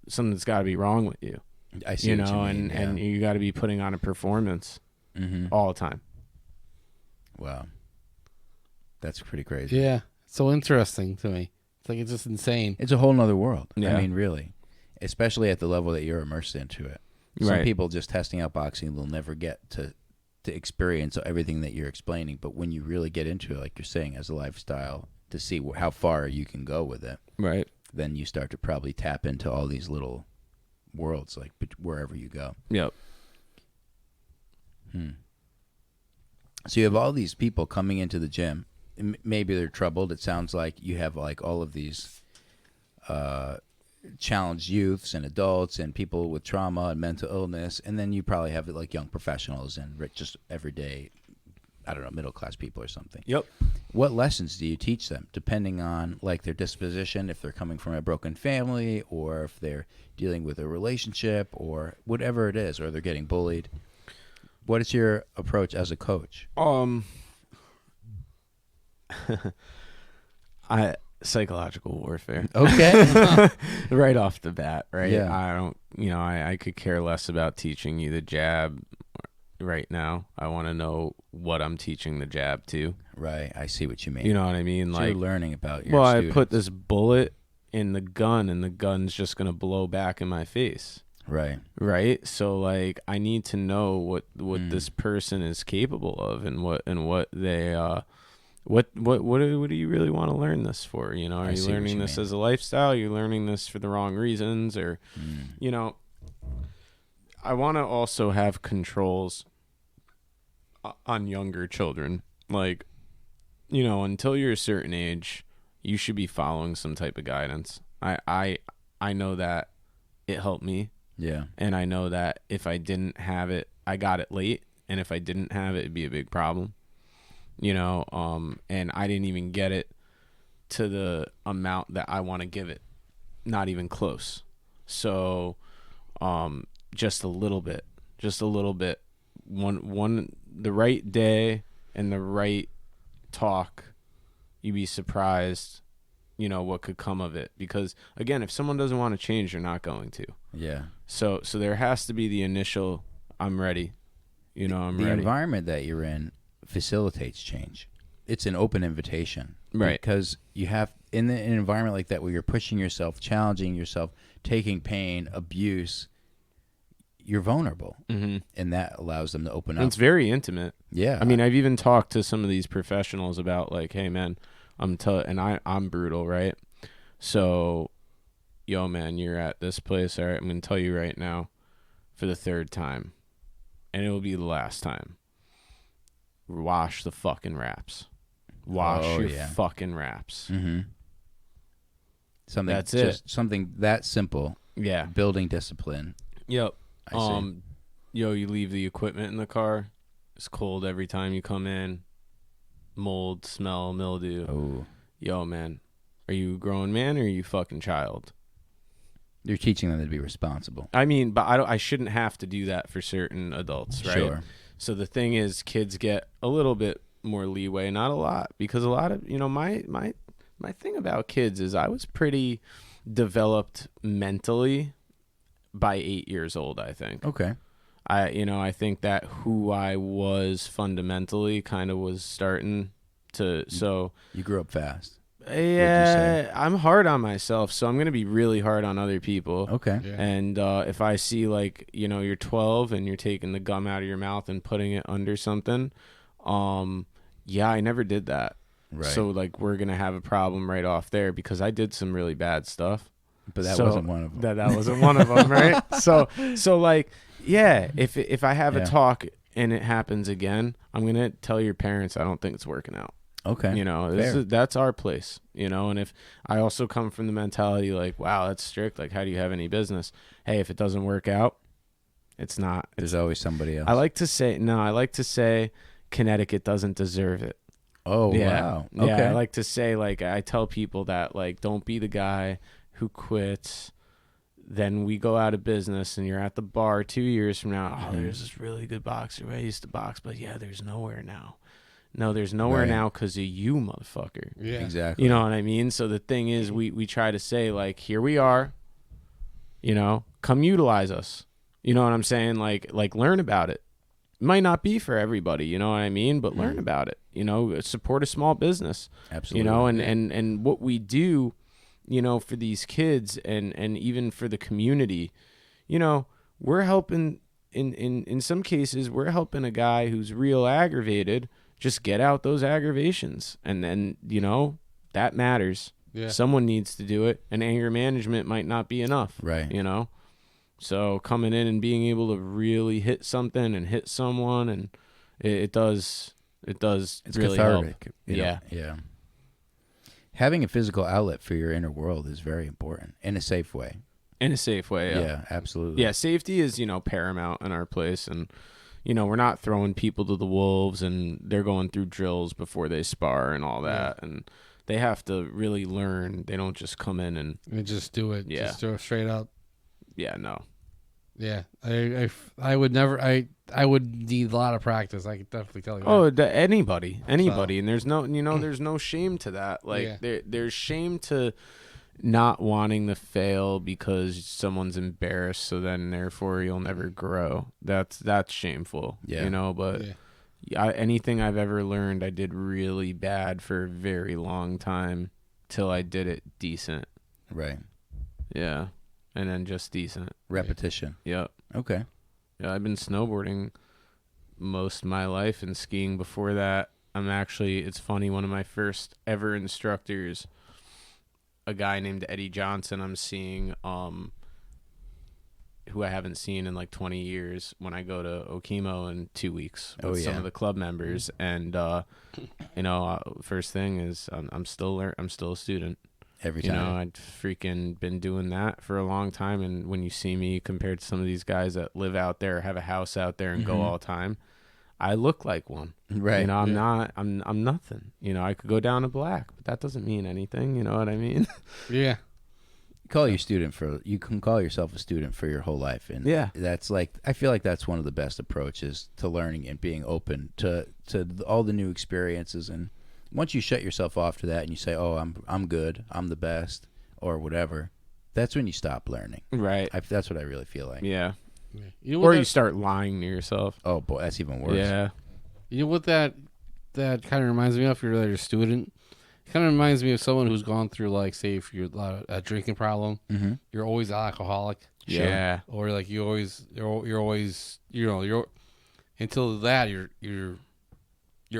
something's got to be wrong with you. I see what you mean, and you got to be putting on a performance all the time. Wow, that's pretty crazy. Yeah, so interesting to me. It's like, it's just insane. It's a whole nother world. Yeah. I mean, really, especially at the level that you're immersed into it. Some people just testing out boxing will never get to experience everything that you're explaining. But when you really get into it, like you're saying, as a lifestyle, to see how far you can go with it, right? Then you start to probably tap into all these little worlds, like wherever you go. Yep. So you have all these people coming into the gym. Maybe they're troubled. It sounds like you have like all of these challenged youths and adults and people with trauma and mental illness, and then you probably have like young professionals and just everyday, I don't know, middle class people or something. Yep. What lessons do you teach them, depending on like their disposition, if they're coming from a broken family, or if they're dealing with a relationship, or whatever it is, or they're getting bullied? What is your approach as a coach? Psychological warfare. Okay. Right off the bat, right? Yeah. I don't, I could care less about teaching you the jab right now. I want to know what I'm teaching the jab to. Right. I see what you mean. You know what I mean? So like, you're learning about your well, students. I put this bullet in the gun, and the gun's just going to blow back in my face. Right. Right. So like, I need to know what this person is capable of, and what they, what do you really want to learn this for? Are you learning this as a lifestyle? Are you learning this for the wrong reasons? Or, I want to also have controls on younger children. Like, until you're a certain age, you should be following some type of guidance. I know that it helped me. Yeah. And I know that if I didn't have it, I got it late. And if I didn't have it, it'd be a big problem. And I didn't even get it to the amount that I want to give it. Not even close. So, just a little bit. The right day and the right talk, you'd be surprised, what could come of it. Because again, if someone doesn't want to change, they're not going to. Yeah. So there has to be the initial, I'm ready. I'm ready. The environment that you're in facilitates change. It's an open invitation. Right. Because you have, in an environment like that where you're pushing yourself, challenging yourself, taking pain, abuse, you're vulnerable. Mm-hmm. And that allows them to open up. It's very intimate. Yeah. I mean, I've even talked to some of these professionals about like, hey man, I'm brutal, right? So, yo man, you're at this place. All right, I'm going to tell you right now for the third time, and it will be the last time. Wash the fucking wraps. Wash your fucking wraps. Mm-hmm. That's it. Something that simple. Yeah. Building discipline. Yep. I see. You leave the equipment in the car. It's cold every time you come in. Mold, smell, mildew. Oh. Yo, man. Are you a grown man or are you a fucking child? You're teaching them to be responsible. I mean, but I shouldn't have to do that for certain adults, right? Sure. So the thing is, kids get a little bit more leeway, not a lot, because a lot of, my thing about kids is I was pretty developed mentally by 8 years old, I think. Okay. I think that who I was fundamentally kind of was starting to, so. You grew up fast. Yeah, I'm hard on myself, so I'm going to be really hard on other people. Okay. Yeah. And if I see, like, you're 12 and you're taking the gum out of your mouth and putting it under something, yeah, I never did that. Right. So, like, we're going to have a problem right off there because I did some really bad stuff. But that wasn't one of them. That wasn't one of them, right? So like, yeah, if I have a talk and it happens again, I'm going to tell your parents I don't think it's working out. Okay. That's our place, and if I also come from the mentality like, wow, that's strict. Like, how do you have any business? Hey, if it doesn't work out, it's not. There's always somebody else. I like to say Connecticut doesn't deserve it. Oh, yeah. Wow. Yeah. Okay. I like to say, like, I tell people that, like, don't be the guy who quits. Then we go out of business and you're at the bar 2 years from now. Oh, there's this really good boxer. I used to box, but yeah, there's nowhere now. No, there's nowhere now because of you, motherfucker. Yeah. Exactly. You know what I mean? So the thing is, we try to say, like, here we are, come utilize us. You know what I'm saying? Like learn about it. It might not be for everybody, you know what I mean? But learn about it. Support a small business. Absolutely. And what we do, for these kids and even for the community, we're helping in some cases, we're helping a guy who's real aggravated just get out those aggravations. And then, that matters. Yeah. Someone needs to do it. And anger management might not be enough. Right. So coming in and being able to really hit something and hit someone, and it does It's really cathartic. help. Yeah. Having a physical outlet for your inner world is very important in a safe way. In a safe way. Yeah, absolutely. Yeah, safety is, paramount in our place, and we're not throwing people to the wolves, and they're going through drills before they spar and all that, and they have to really learn. They don't just come in and just do it. Yeah. Just do it straight up. Yeah, no. Yeah, I would never. I would need a lot of practice. I could definitely tell you. Oh, that. anybody, So. and there's no, there's no shame to that. Like there's shame to not wanting to fail because someone's embarrassed, so then therefore you'll never grow. That's shameful. Yeah. But anything I've ever learned, I did really bad for a very long time till I did it decent. Right. Yeah. And then just decent. Repetition. Yep. Okay. Yeah, I've been snowboarding most of my life and skiing before that. It's funny, one of my first ever instructors, a guy named Eddie Johnson, I'm seeing, who I haven't seen in like 20 years when I go to Okemo in 2 weeks with some of the club members. And, first thing is I'm still a student. Every time. I'd freaking been doing that for a long time, and when you see me compared to some of these guys that live out there, have a house out there, and go all the time, I look like one. Right. I'm nothing. I could go down to black, but that doesn't mean anything. You know what I mean? Yeah. You can call yourself a student for your whole life, and that's like, I feel like that's one of the best approaches to learning and being open to all the new experiences. And once you shut yourself off to that and you say, "Oh, I'm good, I'm the best," or whatever, that's when you stop learning. Right. That's what I really feel like. Yeah. You start lying to yourself. Oh boy, that's even worse. Yeah. You know what that kind of reminds me of? If you're a student, it kind of reminds me of someone who's gone through, like, say, if you're a drinking problem, you're always alcoholic. Yeah. Or like you're always until that you're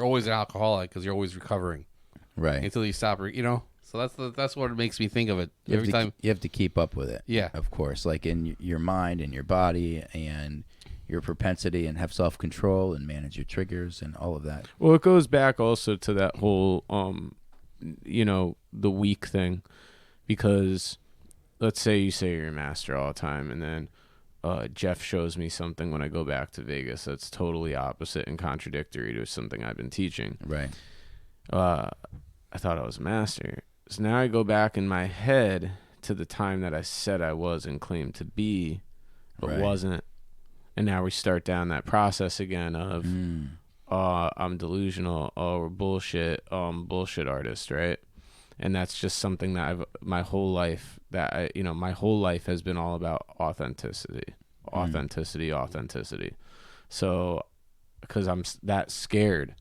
always an alcoholic because you're always recovering. Right. Until you stop, So that's what it makes me think of it. You have to keep up with it. Yeah. Of course, like in your mind and your body and your propensity, and have self-control and manage your triggers and all of that. Well, it goes back also to that whole, the weak thing, because let's say you say you're a master all the time, and then Jeff shows me something when I go back to Vegas that's totally opposite and contradictory to something I've been teaching. Right. I thought I was a master. So now I go back in my head to the time that I said I was and claimed to be, but wasn't. And now we start down that process again of, I'm delusional, we're bullshit, bullshit artist, right? And that's just something that my whole life has been all about authenticity. So, because I'm that scared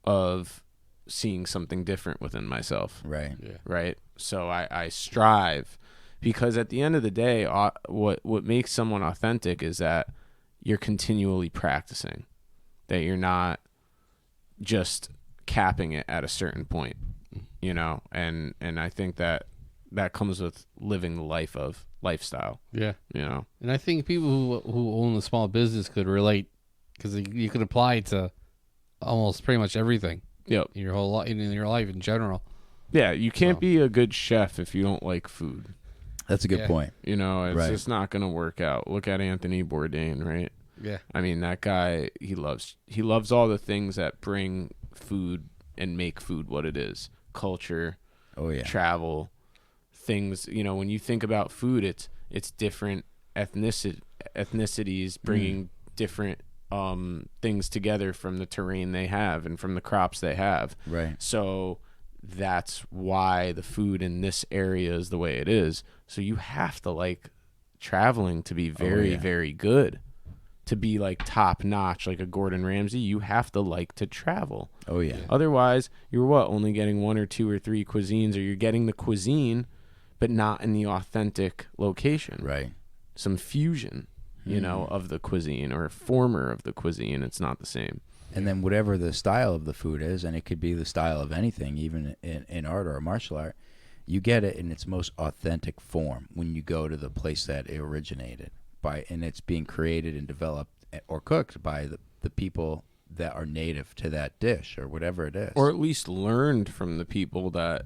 of seeing something different within myself. Right. Yeah. Right. So I strive, because at the end of the day, what makes someone authentic is that you're continually practicing, that you're not just capping it at a certain point, and I think that comes with living the lifestyle. Yeah. And I think people who own a small business could relate, because you could apply it to almost pretty much everything. Yep. In your whole in your life in general. Yeah, you can't be a good chef if you don't like food. That's a good point. It's just not going to work out. Look at Anthony Bourdain, right? Yeah. I mean, that guy, he loves all the things that bring food and make food what it is. Culture, travel, things, when you think about food, it's different ethnicities bringing different things together from the terrain they have and from the crops they have. Right. So that's why the food in this area is the way it is. So you have to like traveling to be very, very good. To be like top notch, like a Gordon Ramsay, you have to like to travel. Oh yeah. Otherwise, you're only getting 1 or 2 or 3 cuisines, or you're getting the cuisine, but not in the authentic location. Right. Some fusion, of the cuisine, or a former of the cuisine. It's not the same. And then whatever the style of the food is, and it could be the style of anything, even in art or martial art, you get it in its most authentic form when you go to the place that it originated by, and it's being created and developed or cooked by the people that are native to that dish or whatever it is. Or at least learned from the people that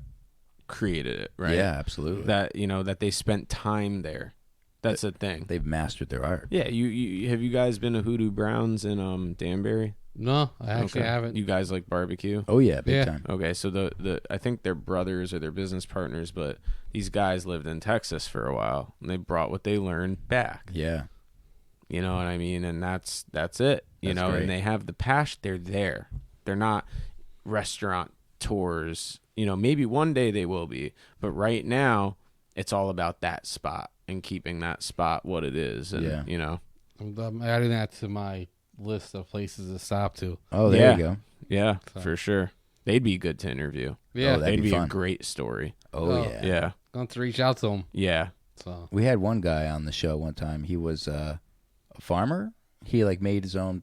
created it, right? Yeah, absolutely. That, you know, that they spent time there. That's the thing. They've mastered their art. Yeah, you have you guys been to Hoodoo Browns in Danbury? No, I actually haven't. You guys like barbecue? Oh yeah, big Yeah. time. Okay, so the I think they're brothers or they're business partners, but these guys lived in Texas for a while and they brought what they learned back. Yeah. You know what I mean? And that's it. You That's know, great. and they have the passion. They're there. They're not restaurant tours. You know, maybe one day they will be, but right now it's all about that spot and keeping that spot what it is. And you know, I'm adding that to my list of places to stop to. Oh, there you go. Yeah, So. for sure. They'd be good to interview. Yeah, Oh, that'd They'd be be a fun. great story. Oh, Oh. yeah. Yeah. I'll have to reach out to them. Yeah. So We had one guy on the show one time. He was a farmer. He like made his own.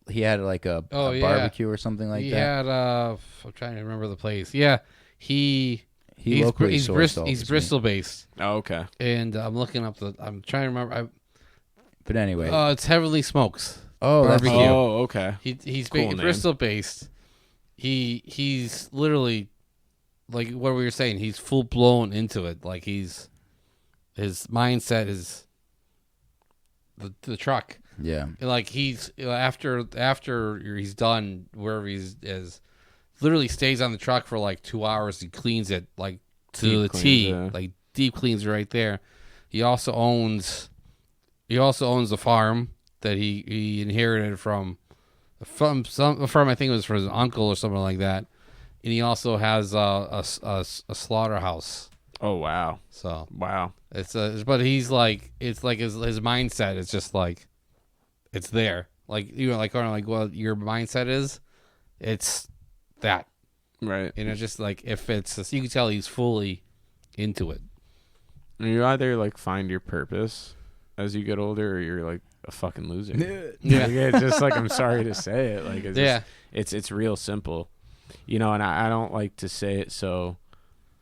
He had like a barbecue or something like he that. had I'm trying to remember the place. Yeah, he's locally sourced all he's his Bristol based, Oh, okay. and I'm looking up I'm trying to remember. But anyway. It's Heavenly Smokes. Oh, that's barbecue. Oh, okay. He's Cool name. Bristol based. He's literally like what we were saying. He's full blown into it. Like his mindset is the truck. Yeah. Like he's after he's done wherever he's is, literally stays on the truck for like 2 hours. He cleans it like to Deep the cleans, T, yeah. like deep cleans right there. He also owns a farm that he inherited from a farm. I think it was from his uncle or something like that. And he also has a slaughterhouse. Oh, wow. So Wow. but he's like, it's like his mindset is just like, it's there. Like, you know, like kind of like what your mindset is, it's that. Right. And it's just like, if it's, you can tell he's fully into it. And you either like find your purpose as you get older or you're like a fucking loser. Yeah. Like, it's just like, I'm sorry to say it. Like, it's Yeah. just, it's real simple, you know, and I don't like to say it so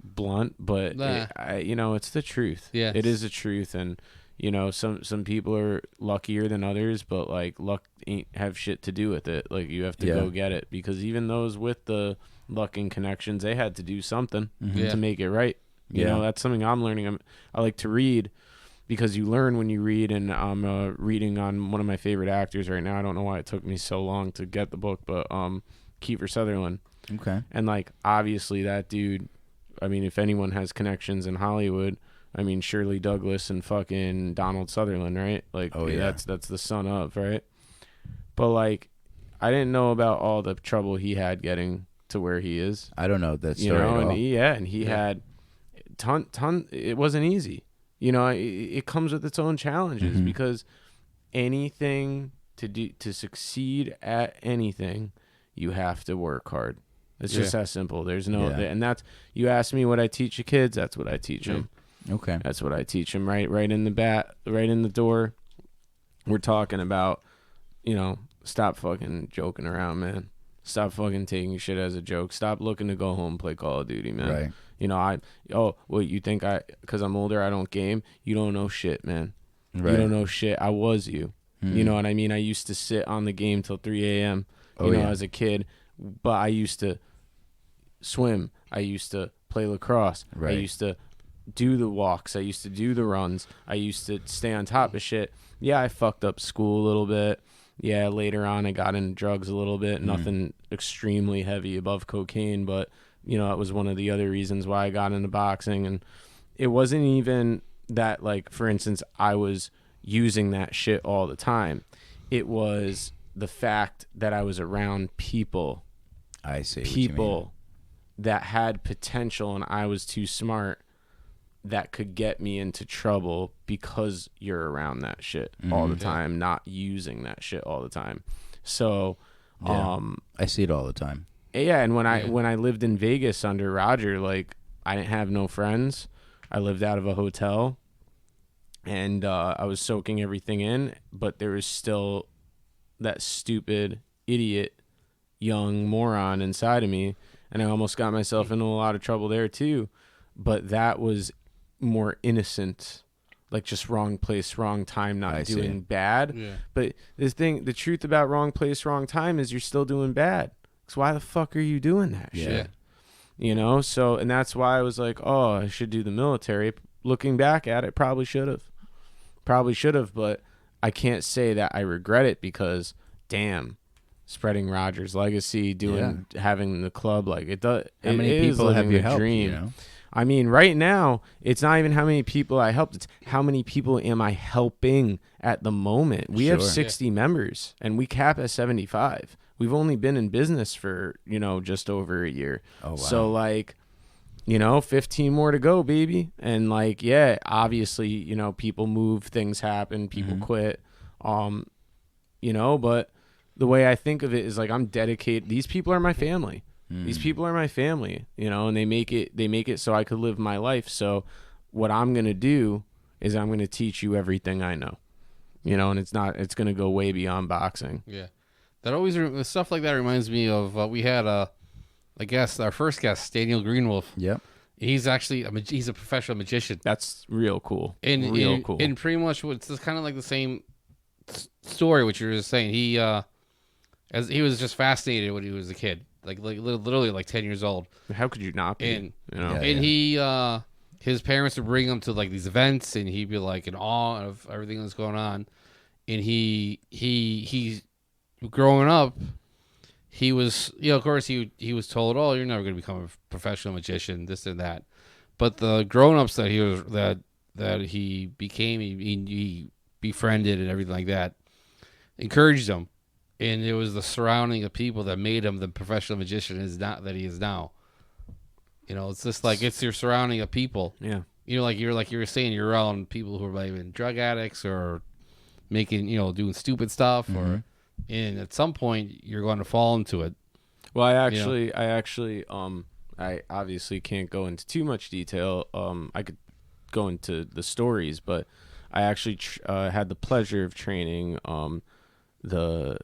blunt, but Nah. you know, it's the truth. Yeah. It is the truth. And, you know, some people are luckier than others, but like luck ain't have shit to do with it. Like you have to go get it, because even those with the luck and connections, they had to do something Yeah. to make it right. You know, that's something I'm learning. I like to read because you learn when you read, and I'm reading on one of my favorite actors right now. I don't know why it took me so long to get the book, but Kiefer Sutherland. Okay. And like obviously that dude, I mean, if anyone has connections in Hollywood, I mean Shirley Douglas and fucking Donald Sutherland, right? Like that's the son of, right? But like I didn't know about all the trouble he had getting to where he is. I don't know that story You know, at all. and he had ton. It wasn't easy. You know, it comes with its own challenges, because anything to succeed at anything, you have to work hard. It's just that simple. There's no, and that's, you ask me what I teach the kids, that's what I teach them. Okay. That's what I teach them. Right in the door. We're talking about, you know, stop fucking joking around, man. Stop fucking taking shit as a joke. Stop looking to go home and play Call of Duty, man. Right. You know, you think because I'm older, I don't game? You don't know shit, man. Right. You don't know shit. I was you. You know what I mean? I used to sit on the game till 3 a.m., as a kid, but I used to swim. I used to play lacrosse. Right. I used to do the walks. I used to do the runs. I used to stay on top of shit. Yeah, I fucked up school a little bit. Yeah, later on I got into drugs a little bit. Nothing extremely heavy above cocaine, but you know, it was one of the other reasons why I got into boxing. And it wasn't even that, like, for instance, I was using that shit all the time. It was the fact that I was around people. I see. People that had potential, and I was too smart, that could get me into trouble because you're around that shit all the time, not using that shit all the time. So, I see it all the time. yeah, and when I lived in Vegas under Roger, like, I didn't have no friends. I lived out of a hotel, and I was soaking everything in, but there was still that stupid idiot young moron inside of me, and I almost got myself into a lot of trouble there too. but that was more innocent, like just wrong place, wrong time, not doing bad. Yeah. But the truth about wrong place, wrong time is you're still doing bad. So why the fuck are you doing that shit? You know? So, and that's why I was like, oh, I should do the military. Looking back at it, probably should have. But I can't say that I regret it because, damn, spreading Roger's legacy, having the club, like it does. How many people have you helped? Dream. You know? I mean, right now, it's not even how many people I helped. It's how many people am I helping at the moment. We have 60 members, and we cap at 75. We've only been in business for, just over a year. Oh, wow. So, like, 15 more to go, baby. And, like, yeah, obviously, people move, things happen, people quit. But the way I think of it is, like, I'm dedicated. These people are my family. These people are my family, and they make it so I could live my life. So what I'm going to do is I'm going to teach you everything I know, and it's going to go way beyond boxing. Yeah. That always, stuff like that reminds me of, we had our first guest, Daniel Greenwolf. Yep. He's actually, he's a professional magician. That's real cool. And pretty much it's kind of like the same story, what you were just saying. He was just fascinated when he was a kid. Like literally like 10 years old. How could you not be? And he his parents would bring him to like these events, and he'd be like in awe of everything that's going on. And he growing up, he was, of course he was told, oh, you're never going to become a professional magician, this and that. But the grown-ups that he became, he befriended and everything like that, encouraged him. And it was the surrounding of people that made him the professional magician that he is now. It's just like it's your surrounding of people. Yeah. Like you were saying, you're around people who are maybe drug addicts or making, doing stupid stuff, and at some point you're going to fall into it. Well, I obviously can't go into too much detail. I could go into the stories, but I actually had the pleasure of training the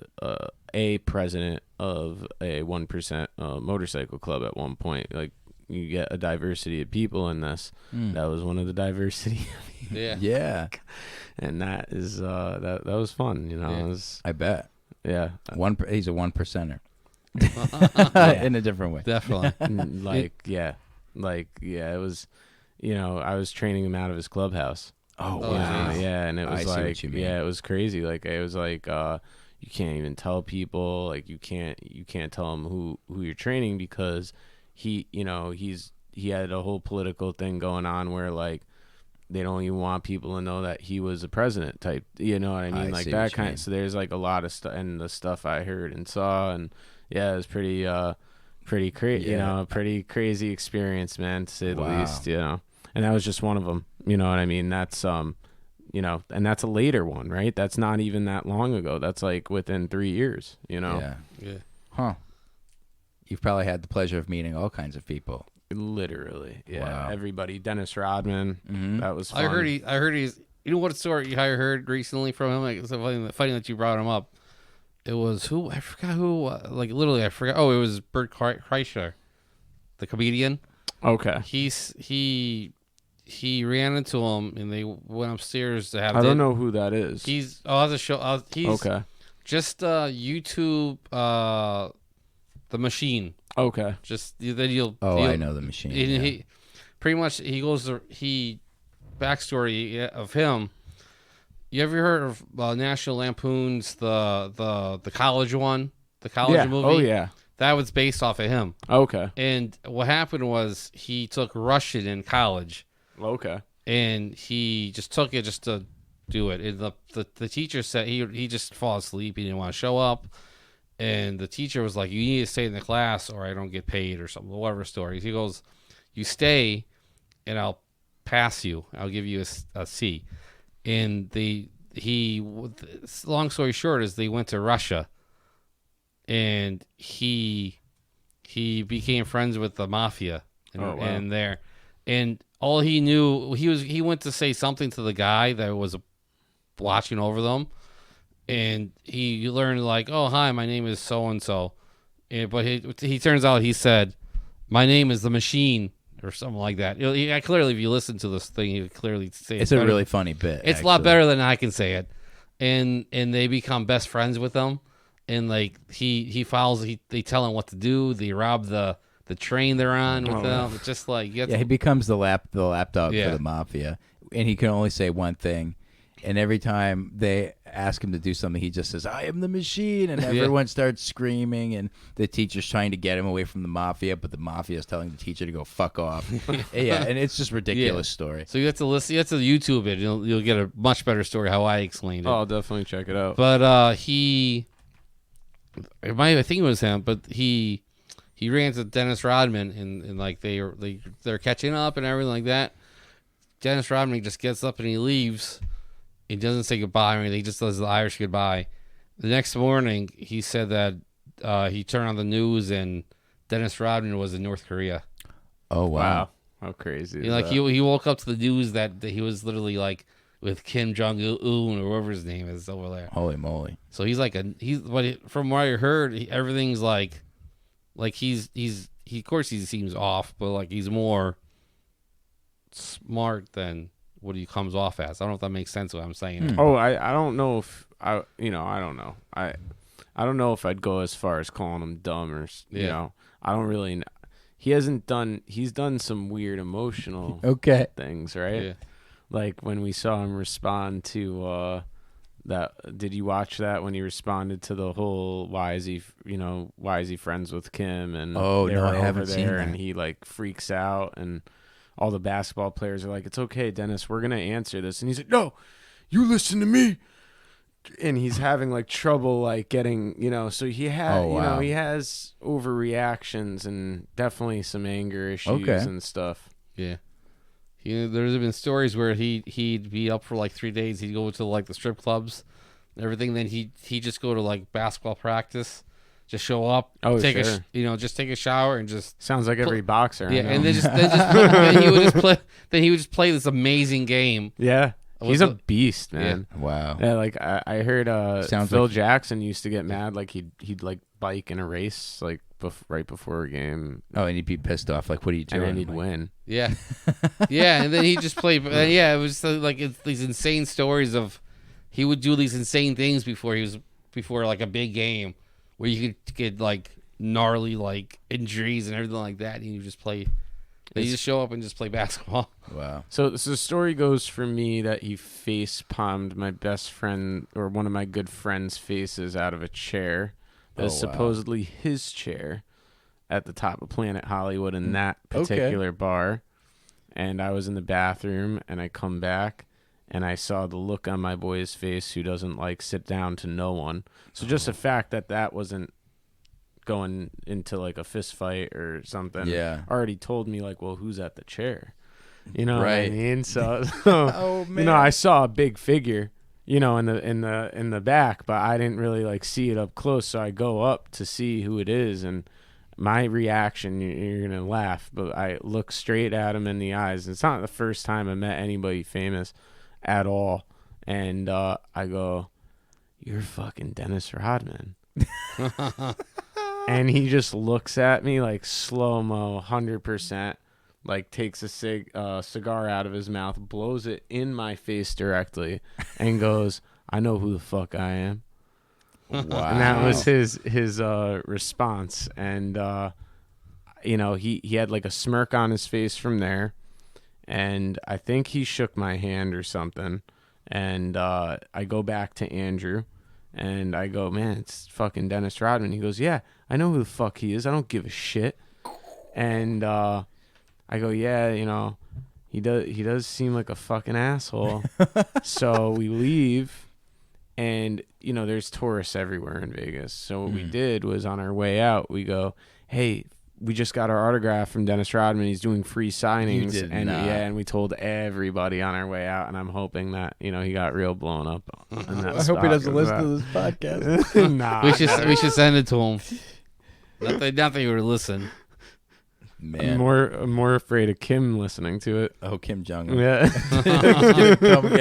president of a 1% motorcycle club at one point. Like, you get a diversity of people in this. That was one of the diversity. Yeah. And that is that was fun, Yeah. I bet. Yeah. He's a 1%er. In a different way. Definitely. It was, I was training him out of his clubhouse. Oh, wow. Yeah, and it was it was crazy. Like, it was like, you can't even tell people, like, you can't tell them who you're training, because he had a whole political thing going on where, like, they don't even want people to know that he was a president type, you know what I mean? Like that kind. So there's like a lot of stuff, and the stuff I heard and saw, and yeah, it was pretty crazy, pretty crazy experience, man, to say the least, And that was just one of them, you know what I mean? That's, and that's a later one, right? That's not even that long ago. That's like within 3 years, Yeah. Huh. You've probably had the pleasure of meeting all kinds of people. Literally, yeah. Wow. Everybody. Dennis Rodman, that was fun. I heard he's. You know what story I heard recently from him? Like, it's funny that you brought him up. It was who? I forgot who. Like, literally, I forgot. Oh, it was Bert Kreischer, the comedian. Okay. He ran into him, and they went upstairs to have. I don't know who that is. He's a show. He's okay. Just YouTube. The Machine. Okay. Just then you'll. I know the Machine. He pretty much backstory of him. You ever heard of National Lampoon's the college one, the college movie? Oh yeah. That was based off of him. Okay. And what happened was he took Russian in college. Okay. And he just took it just to do it. And the teacher said he just fall asleep. He didn't want to show up. And the teacher was like, you need to stay in the class or I don't get paid or something, whatever story. He goes, you stay and I'll pass you. I'll give you a C. And long story short is they went to Russia and he became friends with the mafia and there. And all he knew, he went to say something to the guy that was watching over them. And he learned like, oh, hi, my name is so-and-so. But he turns out he said, my name is the Machine, or something like that. Clearly, if you listen to this thing, you clearly say It's a really funny bit. It's a lot better than I can say it, and they become best friends with them, and like he follows. They tell him what to do. They rob the train they're on with them. It's just like he becomes the lapdog Yeah. for the mafia, and he can only say one thing. And every time they ask him to do something, he just says, "I am the machine," and everyone starts screaming. And the teacher's trying to get him away from the mafia, but the mafia is telling the teacher to go fuck off. Yeah, and it's just a ridiculous story. So you have to listen. You have to YouTube it. You'll get a much better story how I explained it. Oh, I'll definitely check it out. But I think it was him, but he ran to Dennis Rodman, and like they're catching up and everything like that. Dennis Rodman just gets up and he leaves. He doesn't say goodbye or anything. He just does the Irish goodbye. The next morning, he said that he turned on the news and Dennis Rodman was in North Korea. Oh wow, how crazy! He woke up to the news that he was literally like with Kim Jong Un or whoever his name is over there. Holy moly! So he's like from what I heard, everything's like he's of course he seems off, but like he's more smart than what he comes off as. I don't know if that makes sense what I'm saying. Oh, I don't know if I don't know. I don't know if I'd go as far as calling him dumb or you know. I don't really know. He's done some weird emotional things, right? Yeah. Like when we saw him respond to that. Did you watch that when he responded to the whole why is he friends with Kim and I haven't seen that. And he like freaks out and all the basketball players are like, "It's okay, Dennis, we're going to answer this." And he's like, "No, you listen to me." And he's having like trouble like getting, so he had, he has overreactions and definitely some anger issues and stuff. Yeah. There's been stories where he'd be up for like 3 days. He'd go to like the strip clubs and everything. Then he'd just go to like basketball practice. Just show up, take a shower, and just sounds like every boxer. Yeah, and then he would just play this amazing game. Yeah, he's a beast, man. Yeah. Wow. Yeah, like I heard Phil Jackson used to get mad, like he'd like bike in a race, like right before a game. Oh, and he'd be pissed off, like, "What are you doing?" And then he'd win. Yeah, yeah, and then he just played. Yeah, it was like these insane stories of he would do these insane things before like a big game. Where you could get like gnarly like injuries and everything like that, and you just play. You just show up and just play basketball. Wow. So the story goes for me that he face palmed my best friend or one of my good friends' faces out of a chair that is supposedly his chair at the top of Planet Hollywood in that particular bar. And I was in the bathroom and I come back. And I saw the look on my boy's face who doesn't like sit down to no one. So just the fact that wasn't going into like a fist fight or something already told me like, well, who's at the chair? You know what I mean? So oh man. I saw a big figure, in the back, but I didn't really like see it up close. So I go up to see who it is, and my reaction, you're gonna laugh, but I look straight at him in the eyes. It's not the first time I met anybody famous at all, and I go, "You're fucking Dennis Rodman." And he just looks at me like slow-mo, 100%, like takes a cigar out of his mouth, blows it in my face directly, and goes, "I know who the fuck I am." Wow. And that was his response, and he had like a smirk on his face from there. And I think he shook my hand or something. And I go back to Andrew. And I go, "Man, it's fucking Dennis Rodman." He goes, "Yeah, I know who the fuck he is. I don't give a shit." And I go, "Yeah, he does seem like a fucking asshole." So we leave. And, there's tourists everywhere in Vegas. So what we did was on our way out, we go, "Hey, we just got our autograph from Dennis Rodman. He's doing free signings." And we told everybody on our way out, and I'm hoping that, he got real blown up. I hope he doesn't listen to this podcast. Nah. We should send it to him. Not that he would listen. Man. I'm more afraid of Kim listening to it. Oh, Kim Jong-un. Yeah.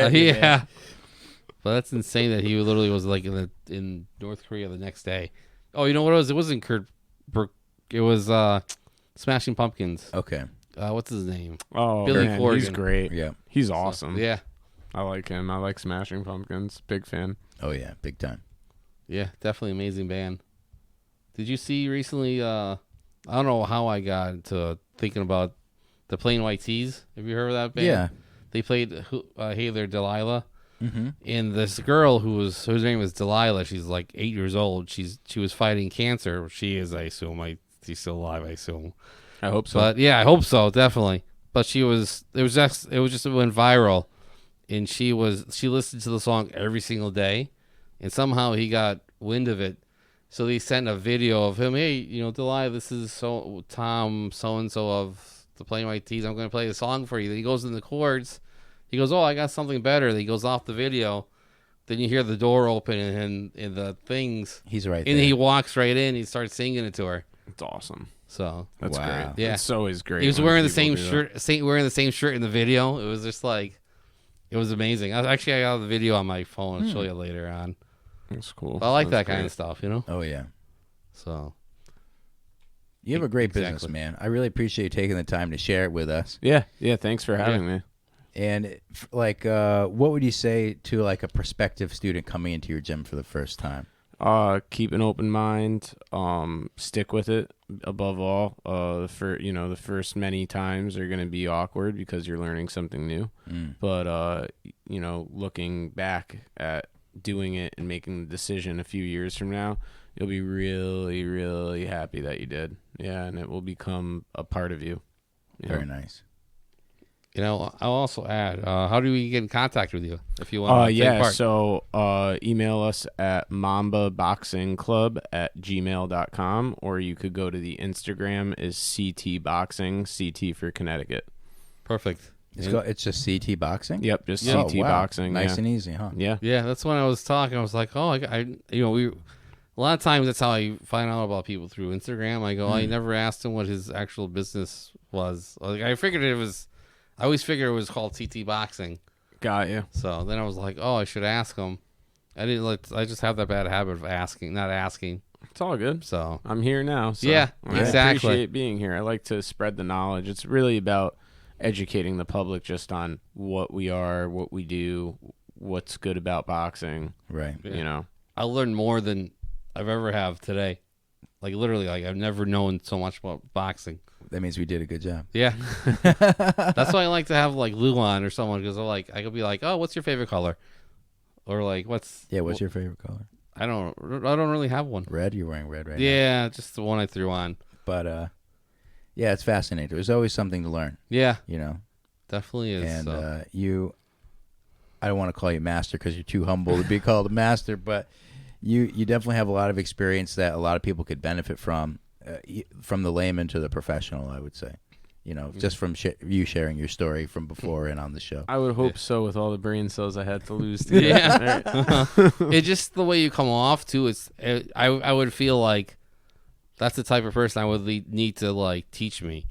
Yeah. But that's insane that he literally was like in North Korea the next day. Oh, you know what it was? It wasn't Kurt Brook. It was Smashing Pumpkins. Okay. what's his name? Oh, Billy man, Corgan. he's great. Yeah. He's awesome. Yeah. I like him. I like Smashing Pumpkins. Big fan. Oh yeah, big time. Yeah, definitely amazing band. Did you see recently, I don't know how I got into thinking about the Plain White Tees. Have you heard of that band? Yeah. They played Hey There, Delilah. Mm-hmm. And this girl whose name was Delilah, she's like 8 years old. She was fighting cancer. She is, I assume. She's still alive, I assume. I hope so. But yeah, I hope so, definitely. But it went viral, and she listened to the song every single day, and somehow he got wind of it. So they sent a video of him. Hey, Delilah, this is Tom so and so of the Plain White Tees. I'm going to play the song for you. Then he goes in the chords. He goes, oh, I got something better. Then he goes off the video. Then you hear the door open and the things. He's right there. And he walks right in. He starts singing it to her. It's awesome. So That's Wow. great. Yeah. It's always great. he was when wearing the people same do that. shirt. Wearing the same shirt in the video. It was just like, it was amazing. I got the video on my phone. I'll show you later on. That's cool. But I like That's that kind great. of stuff, Oh yeah. So You have a great Exactly. business, man. I really appreciate you taking the time to share it with us. Yeah. Thanks for having me. And what would you say to like a prospective student coming into your gym for the first time? Keep an open mind. Stick with it. Above all, the first many times are going to be awkward because you're learning something new. But looking back at doing it and making the decision a few years from now, you'll be really, really happy that you did. Yeah, and it will become a part of you. Very nice. I'll also add, how do we get in contact with you if you want to take part? So email us at mambaboxingclub@gmail.com, or you could go to the Instagram is CT Boxing, CT for Connecticut. Perfect. It's just CT Boxing? Yep, just Oh, CT wow. Boxing. Nice yeah. and easy, huh? Yeah. Yeah, that's when I was talking. I was like, oh, a lot of times that's how I find out about people, through Instagram. I go, I never asked him what his actual business was. Like, I always figured it was called CT Boxing. Got you. So then I was like, oh, I should ask him. I just have that bad habit of not asking. It's all good. So I'm here now. So Yeah, I exactly. appreciate being here. I like to spread the knowledge. It's really about educating the public just on what we are, what we do, what's good about boxing. Right. Yeah. I learned more than I've ever have today. Like literally, like I've never known so much about boxing. That means we did a good job. Yeah. That's why I like to have like Lou on or someone, because I could be like, oh, what's your favorite color? Or like, what's your favorite color? I don't really have one. Red? You're wearing red right now. Yeah, just the one I threw on. But yeah, it's fascinating. There's always something to learn, Yeah, And definitely is. I don't want to call you master because you're too humble to be called a master, but you definitely have a lot of experience that a lot of people could benefit from the layman to the professional, I would say. Just from you sharing your story from before and on the show. I would hope so, with all the brain cells I had to lose to Yeah. It's just the way you come off too. I would feel like that's the type of person I would need to like teach me,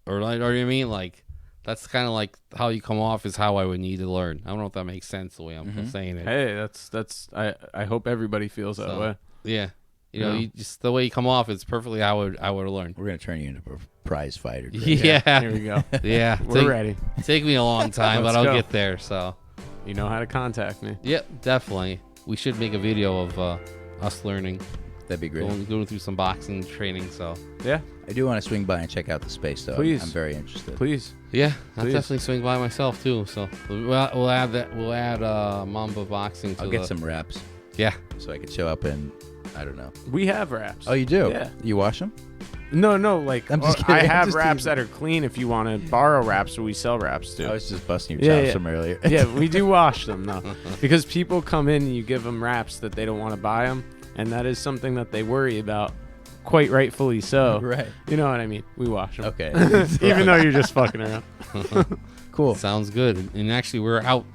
or you know what I mean? Like that's kind of like how you come off is how I would need to learn. I don't know if that makes sense the way I'm saying it. Hey, that's I hope everybody feels that way. Yeah. You just the way you come off is perfectly how I would learn. We're gonna turn you into a prize fighter. Chris. Yeah. Here we go. Yeah. We're ready. Take me a long time, but Let's I'll go. get there. So. You know how to contact me. Yep, definitely. We should make a video of us learning, That'd be great. going through some boxing training. So Yeah, I do want to swing by and check out the space, though. Please. I'm very interested. please. yeah, I'll Please. definitely swing by myself too. So we'll add that. We'll add Mamba Boxing. To I'll get some wraps Yeah. so I can show up and I don't know. We have wraps. Oh, you do? Yeah. You wash them? No, like I'm just I kidding. have Just wraps teasing. that are clean. If you want to borrow wraps, so we sell wraps too. I was just busting your Yeah, chops yeah. from earlier. Yeah, we do wash them though, because people come in and you give them wraps that they don't want to buy them, and that is something that they worry about, quite rightfully so. Right. You know what I mean? We wash them. Okay. Even though you're just fucking around. Cool. Sounds good. And actually, we're out